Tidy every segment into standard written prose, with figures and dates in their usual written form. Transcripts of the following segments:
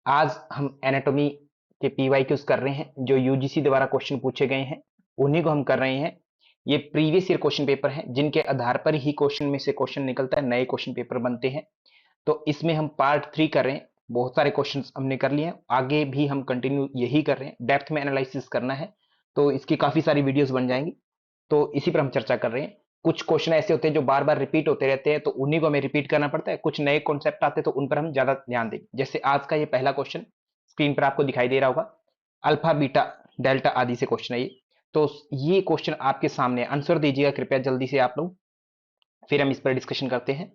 आज हम एनाटॉमी के पीवाईक्यूज कर रहे हैं, जो यूजीसी द्वारा क्वेश्चन पूछे गए हैं उन्हीं को हम कर रहे हैं। ये प्रीवियस ईयर क्वेश्चन पेपर हैं, जिनके आधार पर ही क्वेश्चन में से क्वेश्चन निकलता है, नए क्वेश्चन पेपर बनते हैं। तो इसमें हम पार्ट 3 कर रहे हैं। बहुत सारे क्वेश्चन हमने कर लिए हैं, आगे भी हम कंटिन्यू यही कर रहे हैं। डेप्थ में एनालिसिस करना है तो इसकी काफी सारी वीडियोस बन जाएंगी, तो इसी पर हम चर्चा कर रहे हैं। कुछ क्वेश्चन ऐसे होते हैं जो बार बार रिपीट होते रहते हैं, तो उन्हीं को हमें रिपीट करना पड़ता है। कुछ नए कॉन्सेप्ट आते हैं तो उन पर हम ज्यादा ध्यान देंगे। जैसे आज का ये पहला क्वेश्चन स्क्रीन पर आपको दिखाई दे रहा होगा, अल्फा बीटा डेल्टा आदि से क्वेश्चन है ये। तो ये क्वेश्चन आपके सामने, आंसर दीजिएगा कृपया जल्दी से आप लोग, फिर हम इस पर डिस्कशन करते हैं।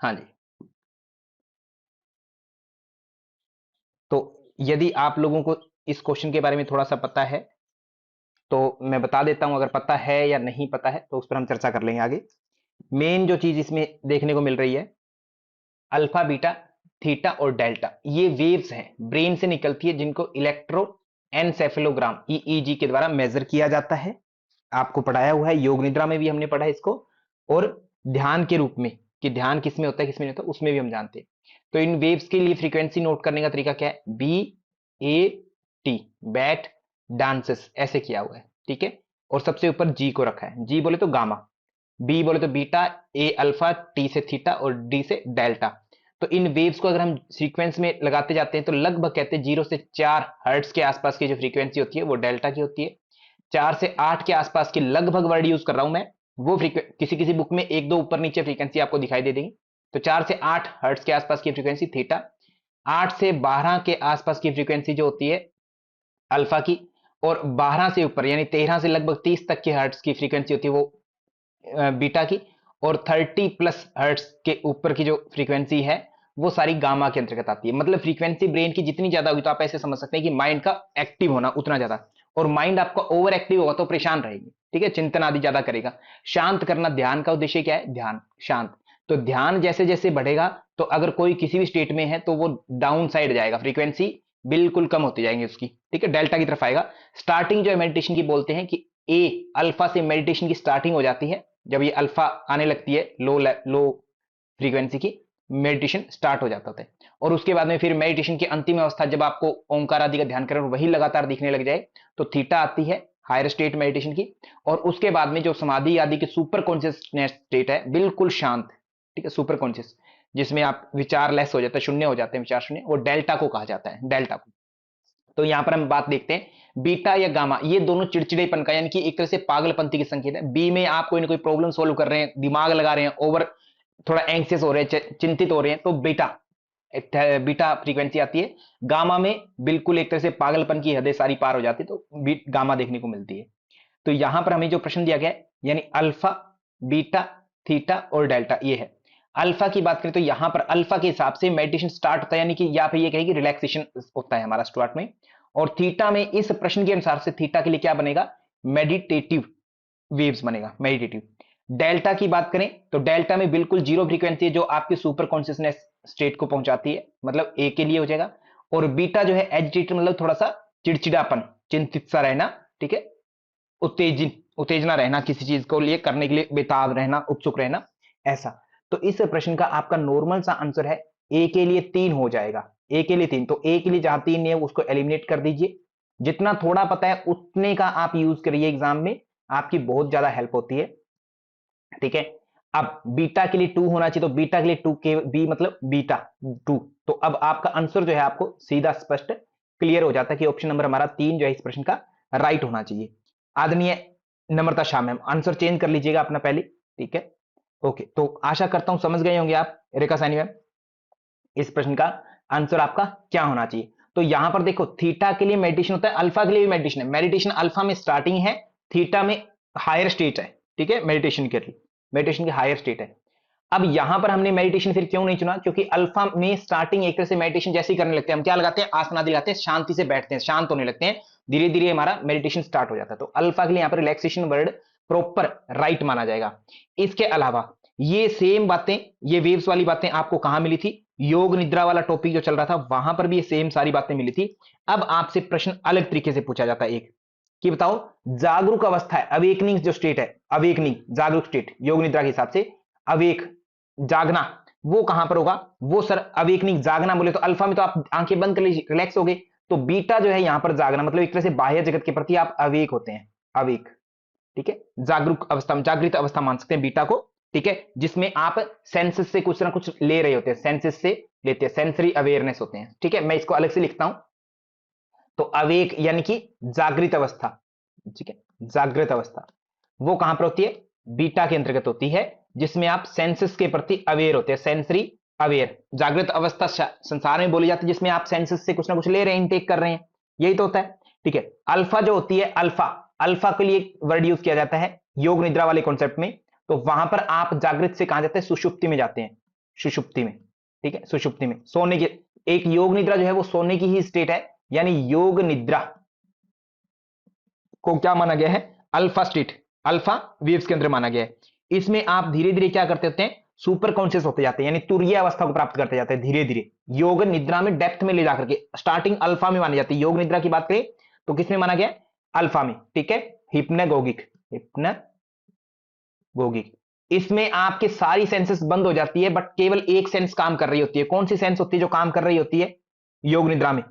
हाँ जी, तो यदि आप लोगों को इस क्वेश्चन के बारे में थोड़ा सा पता है तो मैं बता देता हूं, अगर पता है या नहीं पता है तो उस पर हम चर्चा कर लेंगे आगे। मेन जो चीज इसमें देखने को मिल रही है, अल्फा बीटा थीटा और डेल्टा, ये वेव्स हैं, ब्रेन से निकलती है, जिनको इलेक्ट्रो एनसेफेलोग्राम ईईजी के द्वारा मेजर किया जाता है। आपको पढ़ाया हुआ है, योग निद्रा में भी हमने पढ़ा है इसको, और ध्यान के रूप में कि ध्यान किसमें होता है किसमें नहीं होता, उसमें भी हम जानते हैं। तो इन वेव्स के लिए फ्रीक्वेंसी नोट करने का तरीका क्या है, B A T, bat dances, ऐसे किया हुआ है, ठीक है। और सबसे ऊपर जी को रखा है, जी बोले तो गामा, बी बोले तो बीटा, ए अल्फा, टी से थीटा और डी से डेल्टा। तो इन वेव्स को अगर हम सीक्वेंस में लगाते जाते हैं तो लगभग कहते हैं 0 से 4 हर्ट्ज के आसपास की जो फ्रीक्वेंसी होती है वो डेल्टा की होती है। 4 से 8 के आसपास की लगभग वर्ड यूज कर रहा हूं मैं, वो किसी किसी बुक में एक दो ऊपर नीचे फ्रीक्वेंसी आपको दिखाई दे देंगी। तो 4 से 8 हर्ट्ज के आसपास की फ्रीक्वेंसी थीटा, 8 से 12 के आसपास की फ्रीक्वेंसी जो होती है अल्फा की, और 12 से ऊपर यानी 13 से लगभग 30 तक की हर्ट्ज की फ्रीक्वेंसी होती है वो बीटा की, और 30 प्लस हर्ट्ज के ऊपर की जो फ्रीक्वेंसी है वो सारी गामा के अंतर्गत आती है। मतलब फ्रीक्वेंसी ब्रेन की जितनी ज्यादा होगी तो आप ऐसे समझ सकते हैं कि माइंड का एक्टिव होना उतना ज्यादा, और माइंड आपका ओवर एक्टिव होगा तो परेशान रहेगी, ठीक है, चिंतन आदि ज्यादा करेगा। शांत करना ध्यान का उद्देश्य क्या है, ध्यान शांत। तो ध्यान जैसे जैसे बढ़ेगा तो अगर कोई किसी भी स्टेट में है तो वो डाउन साइड जाएगा, फ्रीक्वेंसी बिल्कुल कम होती जाएंगी उसकी, ठीक है, डेल्टा की तरफ आएगा। स्टार्टिंग जो है मेडिटेशन की बोलते हैं कि ए अल्फा से मेडिटेशन की स्टार्टिंग हो जाती है, जब ये अल्फा आने लगती है लो फ्रीक्वेंसी की, मेडिटेशन स्टार्ट हो जाता है। और उसके बाद में फिर मेडिटेशन की अंतिम अवस्था, जब आपको ओंकार आदि का ध्यान करें और वही लगातार दिखने लग जाए तो थीटा आती है, हायर स्टेट मेडिटेशन की। और उसके बाद में जो समाधि आदि की सुपर कॉन्शियसनेस स्टेट है, बिल्कुल शांत, ठीक है, सुपर कॉन्शियस, जिसमें आप विचार लेस हो जाते हैं, शून्य हो जाते हैं, विचार शून्य, वो डेल्टा को कहा जाता है, डेल्टा को। तो यहां पर हम बात देखते हैं बीटा या गामा, ये दोनों चिड़चिड़ेपन का यानी कि एक तरह से पागलपंती के संकेत है। बी में आप कोई ना कोई प्रॉब्लम सोल्व कर रहे हैं, दिमाग लगा रहे हैं, ओवर थोड़ा एंक्सियस हो रहे हैं, चिंतित हो रहे हैं, तो बीटा बीटा फ्रीक्वेंसी आती है। गामा में बिल्कुल एक तरह से पागलपन की हदें सारी पार हो जाती है, तो गामा देखने को मिलती है। तो यहां पर हमें जो प्रश्न दिया गया है, यानी अल्फा बीटा थीटा और डेल्टा, ये है। अल्फा की बात करें तो यहां पर अल्फा के हिसाब से मेडिटेशन स्टार्ट होता है, यानी कि यहां पे ये कहेगी रिलैक्सेशन होता है हमारा स्टार्ट में। और थीटा में इस प्रश्न के अनुसार से थीटा के लिए क्या बनेगा, मेडिटेटिव वेव्स बनेगा, मेडिटेटिव। डेल्टा की बात करें तो डेल्टा में बिल्कुल जीरो फ्रीक्वेंसी है, जो आपकी सुपर कॉन्शियसनेस स्टेट को पहुंचाती है, मतलब ए के लिए हो जाएगा। और बीटा जो है एजिटेटेड, मतलब थोड़ा सा चिड़चिड़ापन, चिंतित सा रहना, ठीक है, उत्तेजित उत्तेजना रहना, किसी चीज को लिए करने के लिए बेताब रहना, उत्सुक रहना, ऐसा। तो इस प्रश्न का आपका नॉर्मल सा आंसर है ए के लिए 3 हो जाएगा, ए के लिए 3। तो ए के लिए जहां 3 है उसको एलिमिनेट कर दीजिए, जितना थोड़ा पता है उतने का आप यूज करिए एग्जाम में, आपकी बहुत ज्यादा हेल्प होती है, ठीक है। अब बीटा के लिए 2 होना चाहिए, तो बीटा के लिए 2 के बी मतलब बीटा 2। तो अब आपका आंसर जो है आपको सीधा स्पष्ट क्लियर हो जाता है कि ऑप्शन नंबर हमारा 3 जो है इस प्रश्न का राइट होना चाहिए। आदरणीय नम्रता शाह मैम, आंसर चेंज कर लीजिएगा अपना पहले, ठीक है, ओके। तो आशा करता हूं समझ गए होंगे आप, रेखा सैनी मैम, इस प्रश्न का आंसर आपका क्या होना चाहिए। तो यहां पर देखो, थीटा के लिए मेडिटेशन होता है, अल्फा के लिए भी मेडिटेशन है। मेडिटेशन अल्फा में स्टार्टिंग है, थीटा में हायर स्टेट है, ठीक है, मेडिटेशन के लिए, मेडिटेशन की हायर स्टेट है। अब यहां पर हमने मेडिटेशन फिर क्यों नहीं चुना, क्योंकि अल्फा में स्टार्टिंग एक तरह से मेडिटेशन जैसे ही करने लगते हैं, हम क्या लगाते हैं, आसन आदि लगाते हैं, शांति से बैठते हैं, शांत होने लगते हैं, धीरे धीरे हमारा मेडिटेशन स्टार्ट हो जाता है। तो अल्फा के लिए यहां पर रिलैक्सेशन वर्ड प्रॉपर राइट माना जाएगा। इसके अलावा ये सेम बातें, ये वेव्स वाली बातें आपको कहां मिली थी, योग निद्रा वाला टॉपिक जो चल रहा था वहां पर भी ये सेम सारी बातें मिली थी। अब आपसे प्रश्न अलग तरीके से पूछा जाता है एक, कि बताओ जागरूक अवस्था है, अवेकनिंग जो स्टेट है, अवेकनिंग जागरूक स्टेट योग निद्रा के हिसाब से, अवेक जागना, वो कहां पर होगा? वो सर अवेकनिंग, जागना बोले तो अल्फा में तो आप आंखें बंद कर लीजिए, रिलैक्स हो गए। तो बीटा जो है यहां पर जागना, मतलब एक तरह से बाह्य जगत के प्रति आप अवेक होते हैं, अवेक, ठीक है, जागरूक अवस्था, जागृत अवस्था मान सकते हैं बीटा को, ठीक है, जिसमें आप सेंसेस से कुछ ना कुछ ले रहे होते हैं, सेंसेस से लेते हैं, सेंसरी अवेयरनेस होते हैं, ठीक है। मैं इसको अलग से लिखता हूं, तो अवेक यानी कि जागृत अवस्था, ठीक है, जागृत अवस्था वो कहां पर होती है? बीटा के अंतर्गत होती है, जिसमें आप सेंसेस के प्रति अवेयर होते हैं, सेंसरी अवेयर। जागृत अवस्था संसार में बोली जाती है जिसमें आप सेंसेस से कुछ ना कुछ ले रहे हैं, इनटेक कर रहे हैं, यही तो होता है, ठीक है। अल्फा जो होती है, अल्फा, अल्फा के लिए वर्ड यूज किया जाता है योग निद्रा वाले कॉन्सेप्ट में, तो वहां पर आप जागृत से कहां जाते हैं? सुषुप्ति में जाते हैं, सुषुप्ति में, ठीक है, सुषुप्ति में सोने की, एक योग निद्रा जो है वो सोने की ही स्टेट है, यानी योग निद्रा को क्या माना गया है? अल्फा स्टेट, अल्फा वेव्स के अंदर माना गया है। इसमें आप धीरे धीरे क्या करते होते हैं? सुपर कॉन्शियस होते जाते हैं, यानी तुरीय अवस्था को प्राप्त करते जाते हैं धीरे धीरे, योग निद्रा में डेप्थ में ले जाकर के। स्टार्टिंग अल्फा में मानी जाती है, योग निद्रा की बात करें तो किसमें माना गया? अल्फा में, ठीक है, हिप्नागोगिक, हिप्नागोगिक। इसमें आपके सारी सेंसेस बंद हो जाती है, बट केवल एक सेंस काम कर रही होती है। कौन सी सेंस होती है जो काम कर रही होती है योग निद्रा में?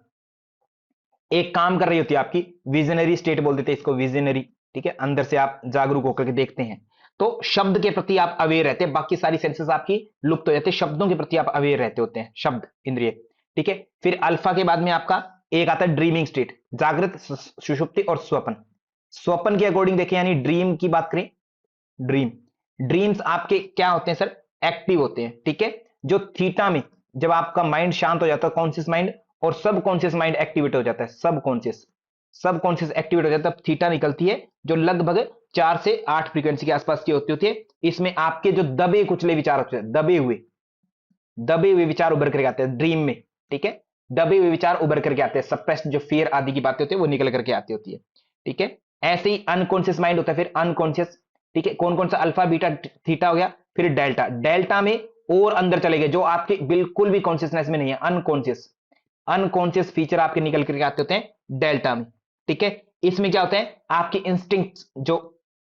एक काम कर रही होती है आपकी विजनरी स्टेट बोल देते हैं इसको, विजनरी, ठीक है, अंदर से आप जागरूक होकर के देखते हैं, तो शब्द के प्रति आप अवेयर रहते हैं, बाकी सारी सेंसेस आपकी लुप्त हो जाती है, शब्दों के प्रति आप अवेयर रहते होते हैं, शब्द इंद्रिय, ठीक है। फिर अल्फा के बाद में आपका एक आता है ड्रीमिंग स्टेट, जागृत, सुषुप्ति और स्वप्न। स्वप्न के अकॉर्डिंग देखें, यानी ड्रीम की बात करें, ड्रीम, ड्रीम्स आपके क्या होते हैं सर? एक्टिव होते हैं, ठीक है। जो थीटा में जब आपका माइंड शांत हो जाता है, कॉन्शियस माइंड और सब कॉन्शियस माइंड एक्टिवेट हो जाता है, सब कॉन्शियस एक्टिवेट हो जाता है, तब थीटा निकलती है जो लगभग 4 से 8 फ्रीक्वेंसी के आसपास की होती है। इसमें आपके जो दबे कुचले विचार होते हैं, दबे हुए विचार उभर करके आते हैं ड्रीम में, ठीक है, दबे हुए विचार उभर करके आते हैं, सप्रेस्ड जो फियर आदि की बातें होती है वो निकल करके आती होती है, ठीक है। ऐसे ही अनकॉन्शियस माइंड होता है, फिर अनकॉन्शियस, ठीक है, कौन कौन सा? अल्फा, बीटा, थीटा हो गया, फिर डेल्टा, डेल्टा में और अंदर चले गए जो आपके बिल्कुल भी कॉन्शियसनेस में नहीं है, अनकॉन्शियस, अनकॉन्शियस फीचर आपके निकल करके आते होते हैं डेल्टा में, ठीक है। इसमें क्या होता है? आपकी इंस्टिंक्ट, जो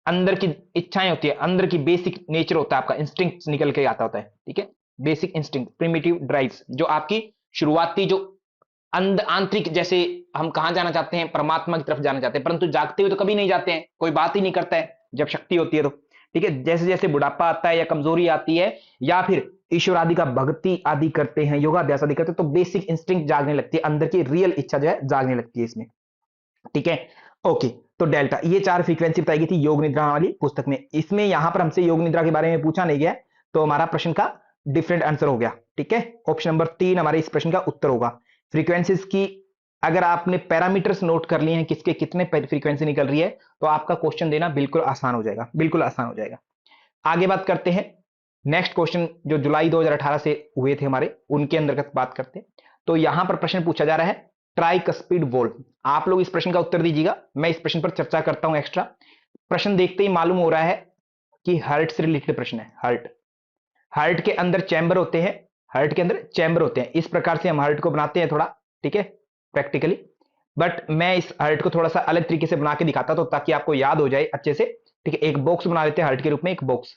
अंदर की इच्छाएं होती है, अंदर की बेसिक नेचर होता है आपका, इंस्टिंक्ट निकल के आता होता है, ठीक है, बेसिक इंस्टिंक्ट, प्रिमिटिव ड्राइव्स, जो आपकी शुरुआती जो आंतरिक, जैसे हम कहां जाना चाहते हैं? परमात्मा की तरफ जाना चाहते हैं, परंतु जागते हुए तो कभी नहीं जाते हैं, कोई बात ही नहीं करता है जब शक्ति होती है तो, ठीक है। जैसे जैसे बुढ़ापा आता है या कमजोरी आती है या फिर ईश्वर आदि का भक्ति आदि करते हैं, योगाभ्यास आदि करते हैं, तो बेसिक इंस्टिंक्ट जागने लगती है, अंदर की रियल इच्छा जो है जागने लगती है इसमें, ठीक है। ओके, तो डेल्टा, ये 4 फ्रीक्वेंसी बताई गई थी योग निद्रा वाली पुस्तक में। इसमें यहां पर हमसे योग निद्रा के बारे में पूछा नहीं गया, तो हमारा प्रश्न का डिफरेंट आंसर हो गया, ठीक है। ऑप्शन नंबर 3 हमारे इस प्रश्न का उत्तर होगा। फ्रीक्वेंसीज की अगर आपने पैरामीटर्स नोट कर लिए हैं, किसके कितने फ्रीक्वेंसी निकल रही है, तो आपका क्वेश्चन देना बिल्कुल आसान हो जाएगा, बिल्कुल आसान हो जाएगा। आगे बात करते हैं, नेक्स्ट क्वेश्चन जो जुलाई 2018 से हुए थे हमारे, उनके अंतर्गत बात करते हैं। तो यहां पर प्रश्न पूछा जा रहा है ट्राइकस्पिड वॉल्व। आप लोग इस प्रश्न का उत्तर दीजिएगा, मैं इस प्रश्न पर चर्चा करता हूं एक्स्ट्रा। प्रश्न देखते ही मालूम हो रहा है कि हार्ट से रिलेटेड प्रश्न है। हार्ट के अंदर चैम्बर होते हैं, हार्ट के अंदर चैम्बर होते हैं, इस प्रकार से हम हार्ट को बनाते हैं थोड़ा, ठीक है, प्रैक्टिकली। बट मैं इस हार्ट को थोड़ा सा अलग तरीके से बना के दिखाता, तो ताकि आपको याद हो जाए अच्छे से, ठीक है। एक बॉक्स बना लेते हैं हार्ट के रूप में, एक बॉक्स।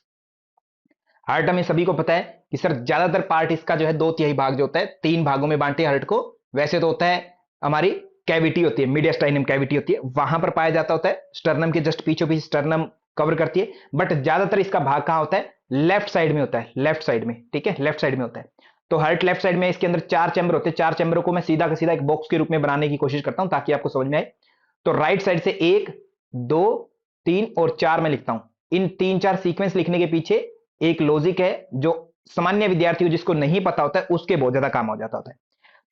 हार्ट हमें सभी को पता है कि सर ज्यादातर पार्ट इसका जो है 2/3 भाग जो होता है, 3 भागों में बांटे हार्ट को। वैसे तो होता है हमारी कैविटी होती है, मीडियास्टाइनम कैविटी होती है, वहां पर पाया जाता होता है, स्टर्नम के जस्ट पीछे पीछे स्टर्नम कवर करती है, बट ज्यादातर इसका भाग कहां होता है? लेफ्ट साइड में होता है, लेफ्ट साइड में, ठीक है, लेफ्ट साइड में होता है। तो हार्ट लेफ्ट साइड में, इसके अंदर 4 चैम्बर होते हैं, 4 चैम्बरों को मैं सीधा का सीधा एक बॉक्स के रूप में बनाने की कोशिश करता हूं ताकि आपको समझ में आए। तो राइट साइड से 1 2 3 और 4 मैं लिखता हूं। इन 3-4 सीक्वेंस लिखने के पीछे एक लॉजिक है जो सामान्य विद्यार्थी को जिसको नहीं पता होता है उसके बहुत ज्यादा काम हो जाता होता है।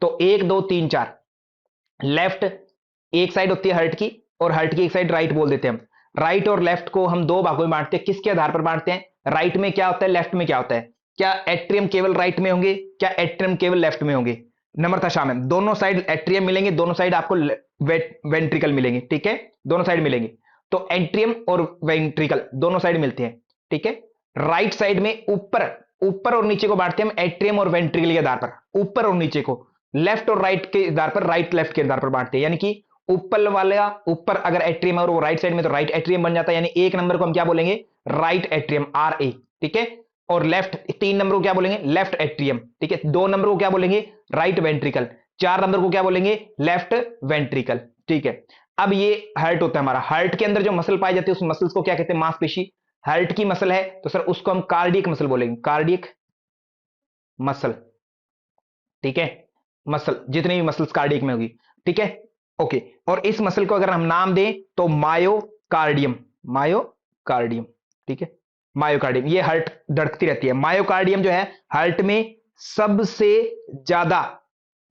तो 1 2 3 4, लेफ्ट एक साइड होती है हार्ट की, और हार्ट की एक साइड राइट बोल देते हैं हम। राइट और लेफ्ट को हम 2 भागों में बांटते हैं, किसके आधार पर बांटते हैं? राइट में क्या होता है, लेफ्ट में क्या होता है? क्या एट्रियम केवल राइट में होंगे, क्या एट्रियम केवल लेफ्ट में होंगे? नम्रता शाह मैम, दोनों साइड एट्रियम मिलेंगे, दोनों साइड आपको वेंट्रिकल मिलेंगे, ठीक है, दोनों साइड मिलेंगे। तो एट्रियम और वेंट्रिकल दोनों साइड मिलते हैं, ठीक है। राइट साइड में ऊपर और नीचे को बांटते हैं हम एट्रियम और वेंट्रिकल के आधार पर, ऊपर और नीचे को। लेफ्ट और राइट के आधार पर, राइट लेफ्ट के आधार पर बांटते हैं, यानी कि ऊपर वाला ऊपर अगर एट्रियम और वो राइट साइड में, तो राइट एट्रियम बन जाता है, यानी 1 नंबर को हम क्या बोलेंगे? राइट एट्रियम, RA, ठीक है। और लेफ्ट 3 नंबर को क्या बोलेंगे, लेफ्ट एट्रियम, ठीक है। 2 नंबर को क्या बोलेंगे, राइट वेंट्रिकल। 4 नंबर को क्या बोलेंगे, लेफ्ट वेंट्रिकल, ठीक है। अब ये हार्ट होता है हमारा, हार्ट के अंदर जो मसल पाई जाती है उस मसल्स को क्या कहते हैं, मांसपेशी। हार्ट की मसल है तो सर उसको हम कार्डियक मसल बोलेंगे, कार्डियक मसल, ठीक है। मसल, जितनी भी मसल्स कार्डियक में होगी, ठीक है, ओके। और इस मसल को अगर हम नाम दें तो मायोकार्डियम, मायोकार्डियम, ठीक है। मायोकार्डियम, ये हार्ट धड़कती रहती है। मायोकार्डियम जो है हार्ट में सबसे ज्यादा,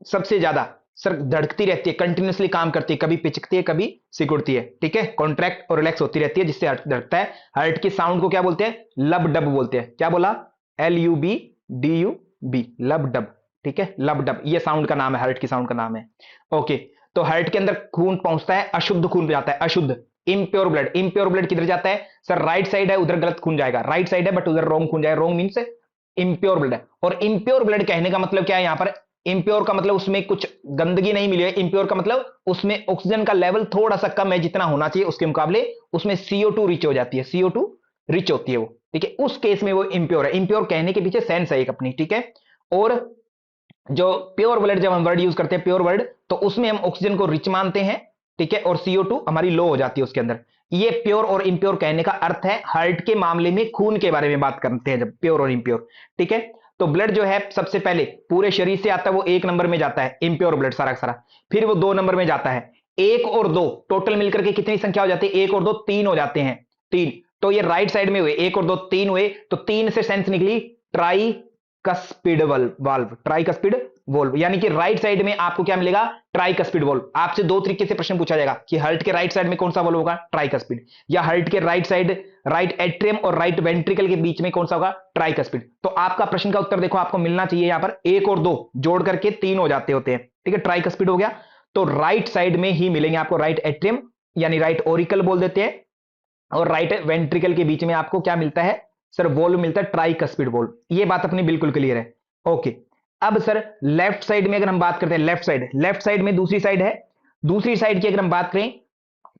सबसे ज्यादा सर धड़कती रहती है, कंटिन्यूसली काम करती है, कभी पिचकती है कभी सिकुड़ती है, ठीक है। कॉन्ट्रैक्ट और रिलैक्स होती रहती है जिससे हार्ट धड़कता है। हार्ट की साउंड को क्या बोलते हैं, लब डब बोलते हैं। क्या बोला, LUBDUB, लब डब, ठीक है। लब डब ये साउंड का नाम है, हार्ट की साउंड का नाम है, ओके। तो हार्ट के अंदर खून पहुंचता है, अशुद्ध खून जाता है, अशुद्ध, इम्प्योर ब्लड। इम्प्योर ब्लड किधर जाता है सर, राइट साइड है उधर गलत खून जाएगा, राइट साइड है बट उधर रॉन्ग खून जाएगा, रॉन्ग मींस इम्प्योर ब्लड। और इम्प्योर ब्लड कहने का मतलब क्या है, यहां पर इम्प्योर का मतलब उसमें कुछ गंदगी नहीं मिली है, इम्प्योर का मतलब उसमें ऑक्सीजन का लेवल थोड़ा सा कम है, जितना होना चाहिए उसके मुकाबले उसमें CO2 रिच हो जाती है, CO2 रिच होती है वो, ठीक है। उस केस में वो इम्प्योर है। इम्प्योर कहने के पीछे सेंस है एक अपनी, ठीक है। और जो प्योर ब्लड, जब हम वर्ड यूज करते हैं प्योर वर्ड, तो उसमें हम ऑक्सीजन को रिच मानते हैं, ठीक है, और CO2 हमारी लो हो जाती है उसके अंदर। ये प्योर और इम्प्योर कहने का अर्थ है। हार्ट के मामले में खून के बारे में बात करते हैं जब प्योर और इम्प्योर, ठीक है। तो ब्लड जो है सबसे पहले पूरे शरीर से आता है, वो 1 नंबर में जाता है, इम्प्योर ब्लड सारा का सारा। फिर वो 2 नंबर में जाता है। 1 और 2 टोटल मिलकर के कितनी संख्या हो जाती है, 1 और 2 3 हो जाते हैं, 3। तो ये राइट साइड में हुए 1 और 2 3 हुए, तो 3 से सेंस निकली try cuspid valve, tricuspid valve, यानी कि राइट साइड में आपको क्या मिलेगा, ट्राइकस्पिड वोल्व। आपसे 2 तरीके से प्रश्न पूछा जाएगा कि हार्ट के राइट साइड में कौन सा वोल्व होगा, ट्राइकस्पिड, या हार्ट के राइट साइड, राइट एट्रियम और राइट वेंट्रिकल के बीच में कौन सा होगा, ट्राइकस्पिड। तो आपका प्रश्न का उत्तर देखो, आपको मिलना चाहिए यहां पर 1 और 2 जोड़ करके 3 हो जाते होते हैं, ठीक है, ट्राइकस्पिड हो गया। तो राइट साइड में ही मिलेंगे आपको राइट एट्रियम यानी राइट ओरिकल बोल देते हैं, और राइट वेंट्रिकल के बीच में आपको क्या मिलता है सर, वोल्व मिलता है, ट्राइकस्पिड वोल्व। ये बात अपनी बिल्कुल क्लियर है, ओके। अब सर लेफ्ट साइड में अगर हम बात करते हैं, लेफ्ट साइड में दूसरी साइड है, दूसरी साइड की अगर हम बात करें,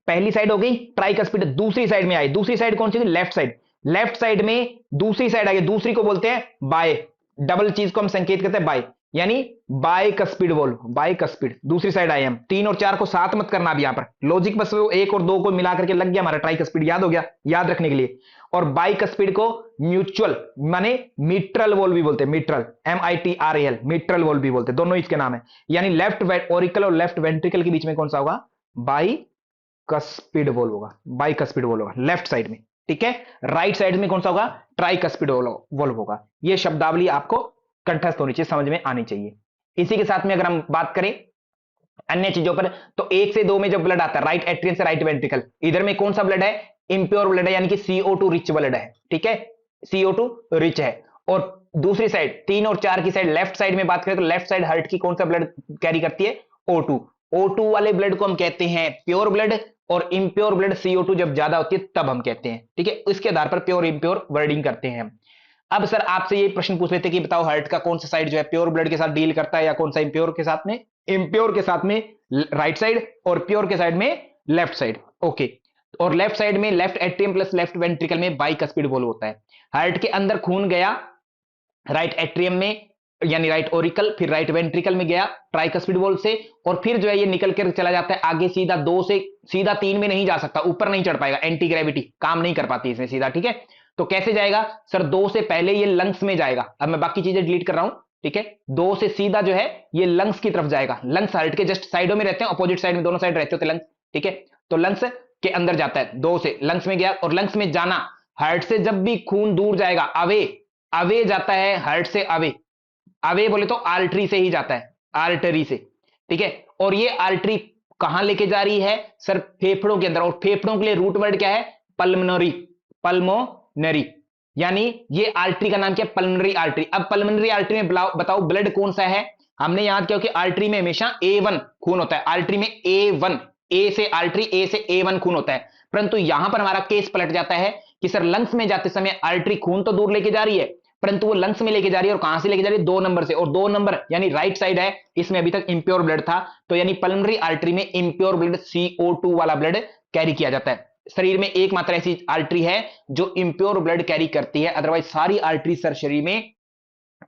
पहली साइड हो गई ट्राइकस्पिड, दूसरी साइड में आई, दूसरी साइड कौन सी थी, लेफ्ट साइड। लेफ्ट साइड में दूसरी साइड आई, दूसरी को बोलते हैं बाय, डबल चीज को हम संकेत करते हैं बाय, यानी bicuspid valve, bicuspid दूसरी साइड आए हम। 3 और 4 को साथ मत करना, अब यहां पर लॉजिक बस वो 1 और 2 को मिला करके लग गया हमारा ट्राइकस्पिड, याद हो गया, याद रखने के लिए। और बाइकस्पिड को म्यूचुअल माने मिट्रल वोल्व भी बोलते हैं, मिट्रल, MITRAL, मिट्रल वोल्व भी बोलते हैं, दोनों इसके नाम है। यानी लेफ्ट ओरिकल और लेफ्ट वेंट्रिकल के बीच में कौन सा होगा, बाइकस्पिड वोल्व होगा, बाइकस्पिड वोल्व होगा लेफ्ट साइड में, ठीक है। राइट साइड में कौन सा होगा, ट्राइकस्पिड वोल्व होगा। यह शब्दावली आपको कंठस्थ होनी चाहिए, समझ में आनी चाहिए। इसी के साथ में अगर हम बात करें अन्य चीजों पर, तो 1 से 2 में जब ब्लड आता है राइट एट्रियम से राइट वेंट्रिकल, इधर में कौन सा ब्लड है, इंप्योर ब्लड है, यानी कि CO2 रिच ब्लड है, ठीक है, CO2 रिच है। और दूसरी साइड 3 और 4 की साइड, लेफ्ट साइड में बात करें तो लेफ्ट साइड हार्ट की कौन सा ब्लड कैरी करती है, O2। O2 वाले ब्लड को हम कहते हैं प्योर ब्लड, और इंप्योर ब्लड CO2 जब ज्यादा होती है तब हम कहते हैं, ठीक है। इसके आधार पर प्योर इंप्योर वर्डिंग करते हैं हम। अब सर आपसे ये प्रश्न पूछ लेते कि बताओ हार्ट का कौन सा साइड जो है प्योर ब्लड के साथ डील करता है, या कौन सा इंप्योर के साथ में, इंप्योर के साथ में राइट साइड, और प्योर के साइड में लेफ्ट साइड, ओके। और लेफ्ट साइड में left atrium plus left ventricle में बाइकस्पिड वोल्व होता है। हार्ट के अंदर खून गया राइट एट्रियम में यानी राइट ओरिकल, फिर राइट वेंट्रिकल में गया ट्राइकस्पिड वोल्व से, और फिर जो है ये निकल कर चला जाता है आगे सीधा, 2 से सीधा 3 में नहीं जा सकता, ऊपर नहीं चढ़ पाएगा, एंटी ग्रेविटी काम नहीं कर पाती इसमें सीधा, ठीक है। तो कैसे जाएगा सर, 2 से पहले ये लंग्स में जाएगा, अब मैं बाकी चीजें डिलीट कर रहा हूं, ठीक है। 2 से सीधा जो है ये लंग्स की तरफ जाएगा, लंग्स हार्ट के जस्ट साइडों में रहते हैं, अपोजिट साइड में दोनों साइड रहते होते लंग्स, ठीक है। तो लंग्स के अंदर जाता है, 2 से लंग्स में गया, और लंग्स में जाना, हार्ट से जब भी खून दूर जाएगा, अवे अवे जाता है हार्ट से, अवे अवे बोले तो आर्टरी से ही जाता है, आर्टरी से, ठीक है। और ये आर्टरी कहां लेके जा रही है सर, फेफड़ों के अंदर, और फेफड़ों के लिए रूट वर्ड क्या है, पल्मोनरी, पल्मोनरी, यानी ये आर्टरी का नाम क्या है, पल्मोनरी आर्टरी। अब पल्मोनरी आर्टरी में बताओ ब्लड कौन सा है, हमने याद किया कि आर्टरी में हमेशा A1 खून होता है, आर्टरी में A1, ए से आर्टरी, ए से A1 खून होता है। परंतु यहां पर हमारा केस पलट जाता है कि सर लंग्स में जाते समय आर्टरी खून तो दूर लेके जा रही है, परंतु वो लंग्स में लेके जा रही है, और कहां से लेके जा रही है, 2 नंबर से, और 2 नंबर यानी राइट साइड है, इसमें अभी तक इंप्योर ब्लड था, तो यानी पल्मोनरी आर्टरी में इंप्योर ब्लड CO2 वाला ब्लड कैरी किया जाता है। शरीर में एकमात्र ऐसी आर्टरी है जो इम्प्योर ब्लड कैरी करती है, अदरवाइज सारी आर्टरी सर शरीर में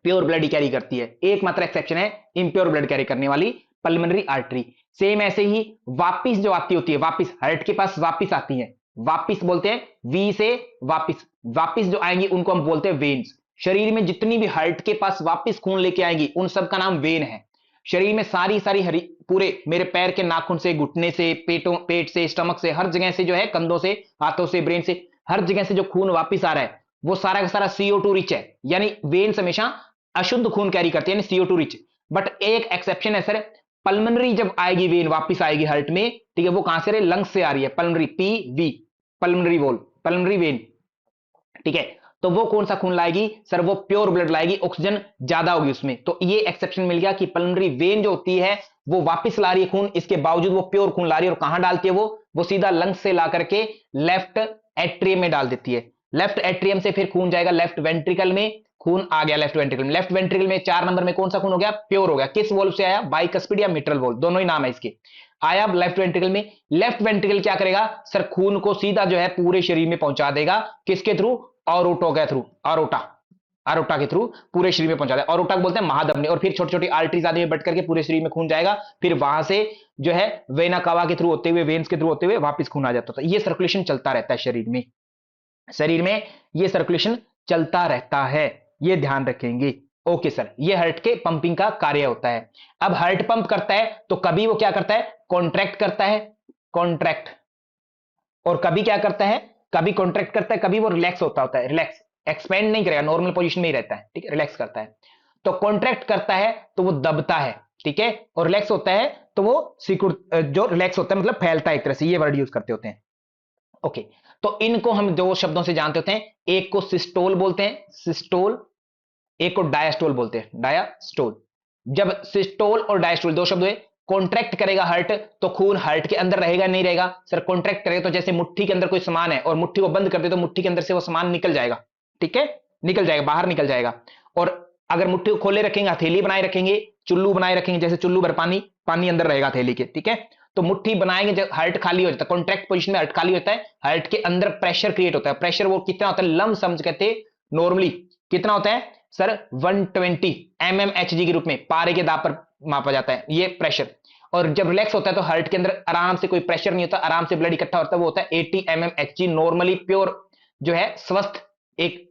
प्योर ब्लड ही कैरी करती है। एकमात्र एक्सेप्शन है इम्प्योर ब्लड कैरी करने वाली पल्मोनरी आर्टरी। सेम ऐसे ही वापिस जो आती होती है, वापिस हार्ट के पास वापिस आती है, वापिस बोलते हैं वी से वापिस, वापिस जो आएंगी उनको हम बोलते हैं वेन्स। शरीर में जितनी भी हार्ट के पास वापिस खून लेके आएंगी उन सब का नाम वेन है। शरीर में सारी सारी हरी पूरे मेरे पैर के नाखून से, घुटने से, पेट से, स्टमक से, हर जगह से जो है, कंधों से, हाथों से, ब्रेन से, हर जगह से जो खून वापिस आ रहा है वो सारा का सारा CO2 रिच है। यानी वेन्स हमेशा अशुद्ध खून कैरी करती है, यानी CO2 रिच। बट एक एक्सेप्शन है सर, पल्मोनरी जब आएगी वेन वापिस आएगी हार्ट में, ठीक है, वो कहां से लंग्स से आ रही है, pulmonary PV, pulmonary wall, pulmonary vein, ठीक है। तो वो कौन सा खून लाएगी सर, वो प्योर ब्लड लाएगी, ऑक्सीजन ज्यादा होगी उसमें। तो ये एक्सेप्शन मिल गया कि पल्मोनरी वेन जो होती है वो वापस ला रही है खून, इसके बावजूद वो प्योर खून ला रही है। और कहां डालती है वो सीधा लंग्स से ला करके लेफ्ट एट्रियम में डाल देती है। लेफ्ट एट्रियम से फिर खून जाएगा लेफ्ट वेंट्रिकल में, खून आ गया लेफ्ट वेंट्रिकल में। लेफ्ट वेंट्रिकल में 4 नंबर में कौन सा खून हो गया, प्योर हो गया। किस वॉल्व से आया, बाइकस्पिड या मिट्रल वॉल्व, दोनों ही नाम है इसके। आया लेफ्ट वेंट्रिकल में, लेफ्ट वेंट्रिकल क्या करेगा सर, खून को सीधा जो है पूरे शरीर में पहुंचा देगा, किसके थ्रू, ऑरोटो के थ्रू, आरोटा के थ्रू पूरे शरीर में पहुंचा देगा। ऑरोटा बोलते हैं महाधमनी। और फिर छोटी छोटी आर्टरीज आदि में बट करके पूरे शरीर में खून जाएगा, फिर वहां से जो है वेना कावा के थ्रू होते हुए, वेन्स के थ्रू होते हुए वापस खून आ जाता था। ये सर्कुलेशन चलता रहता है शरीर में, शरीर में ये सर्कुलेशन चलता रहता है, ये ध्यान रखेंगे। ओके सर, ये हार्ट के पंपिंग का कार्य होता है। अब हार्ट पंप करता है तो कभी वो क्या करता है, कॉन्ट्रैक्ट करता है, कॉन्ट्रैक्ट, और कभी क्या करता है, कभी कॉन्ट्रैक्ट करता है, कभी वो रिलैक्स होता है, रिलैक्स, एक्सपेंड नहीं करेगा, नॉर्मल पोजीशन में ही रहता है, ठीक है, रिलैक्स करता है। तो कॉन्ट्रैक्ट करता है तो वो दबता है, ठीक है, और रिलैक्स होता है तो वो सिकुड़, जो रिलैक्स होता है मतलब फैलता है एक तरह से, ये वर्ड यूज करते होते हैं। ओके, तो इनको हम दो शब्दों से जानते होते हैं, एक को सिस्टोल बोलते हैं, सिस्टोल, एक को डायस्टोल बोलते हैं, डायस्टोल। जब सिस्टोल और डायस्टोल दो शब्द हुए, कॉन्ट्रैक्ट करेगा हार्ट तो खून हार्ट के अंदर रहेगा नहीं रहेगा सर, कॉन्ट्रैक्ट करेगा तो जैसे मुट्ठी के अंदर कोई सामान है और मुट्ठी को बंद कर दे तो मुट्ठी के अंदर से वो सामान निकल जाएगा, ठीक है, निकल जाएगा, बाहर निकल जाएगा। और अगर मुट्ठी को खोले रखेंगे, हथेली बनाए रखेंगे, चुल्लू बनाए रखेंगे, जैसे चुल्लू भर पानी, पानी अंदर रहेगा हथेली के, ठीक है। तो मुट्ठी बनाएंगे जब हार्ट खाली हो जाता है, कॉन्ट्रैक्ट पोजीशन में हार्ट खाली होता है, हार्ट के अंदर प्रेशर क्रिएट होता है। प्रेशर वो कितना होता है, लम समझ कहते नॉर्मली कितना होता है सर, 120 mmHg के रूप में पारे के दाब पर मापा जाता है ये प्रेशर। और जब रिलैक्स होता है तो हार्ट के अंदर आराम से, कोई प्रेशर नहीं होता, आराम से ब्लड इकट्ठा होता है, वो होता है 80 mmHg। नॉर्मली प्योर जो है स्वस्थ एक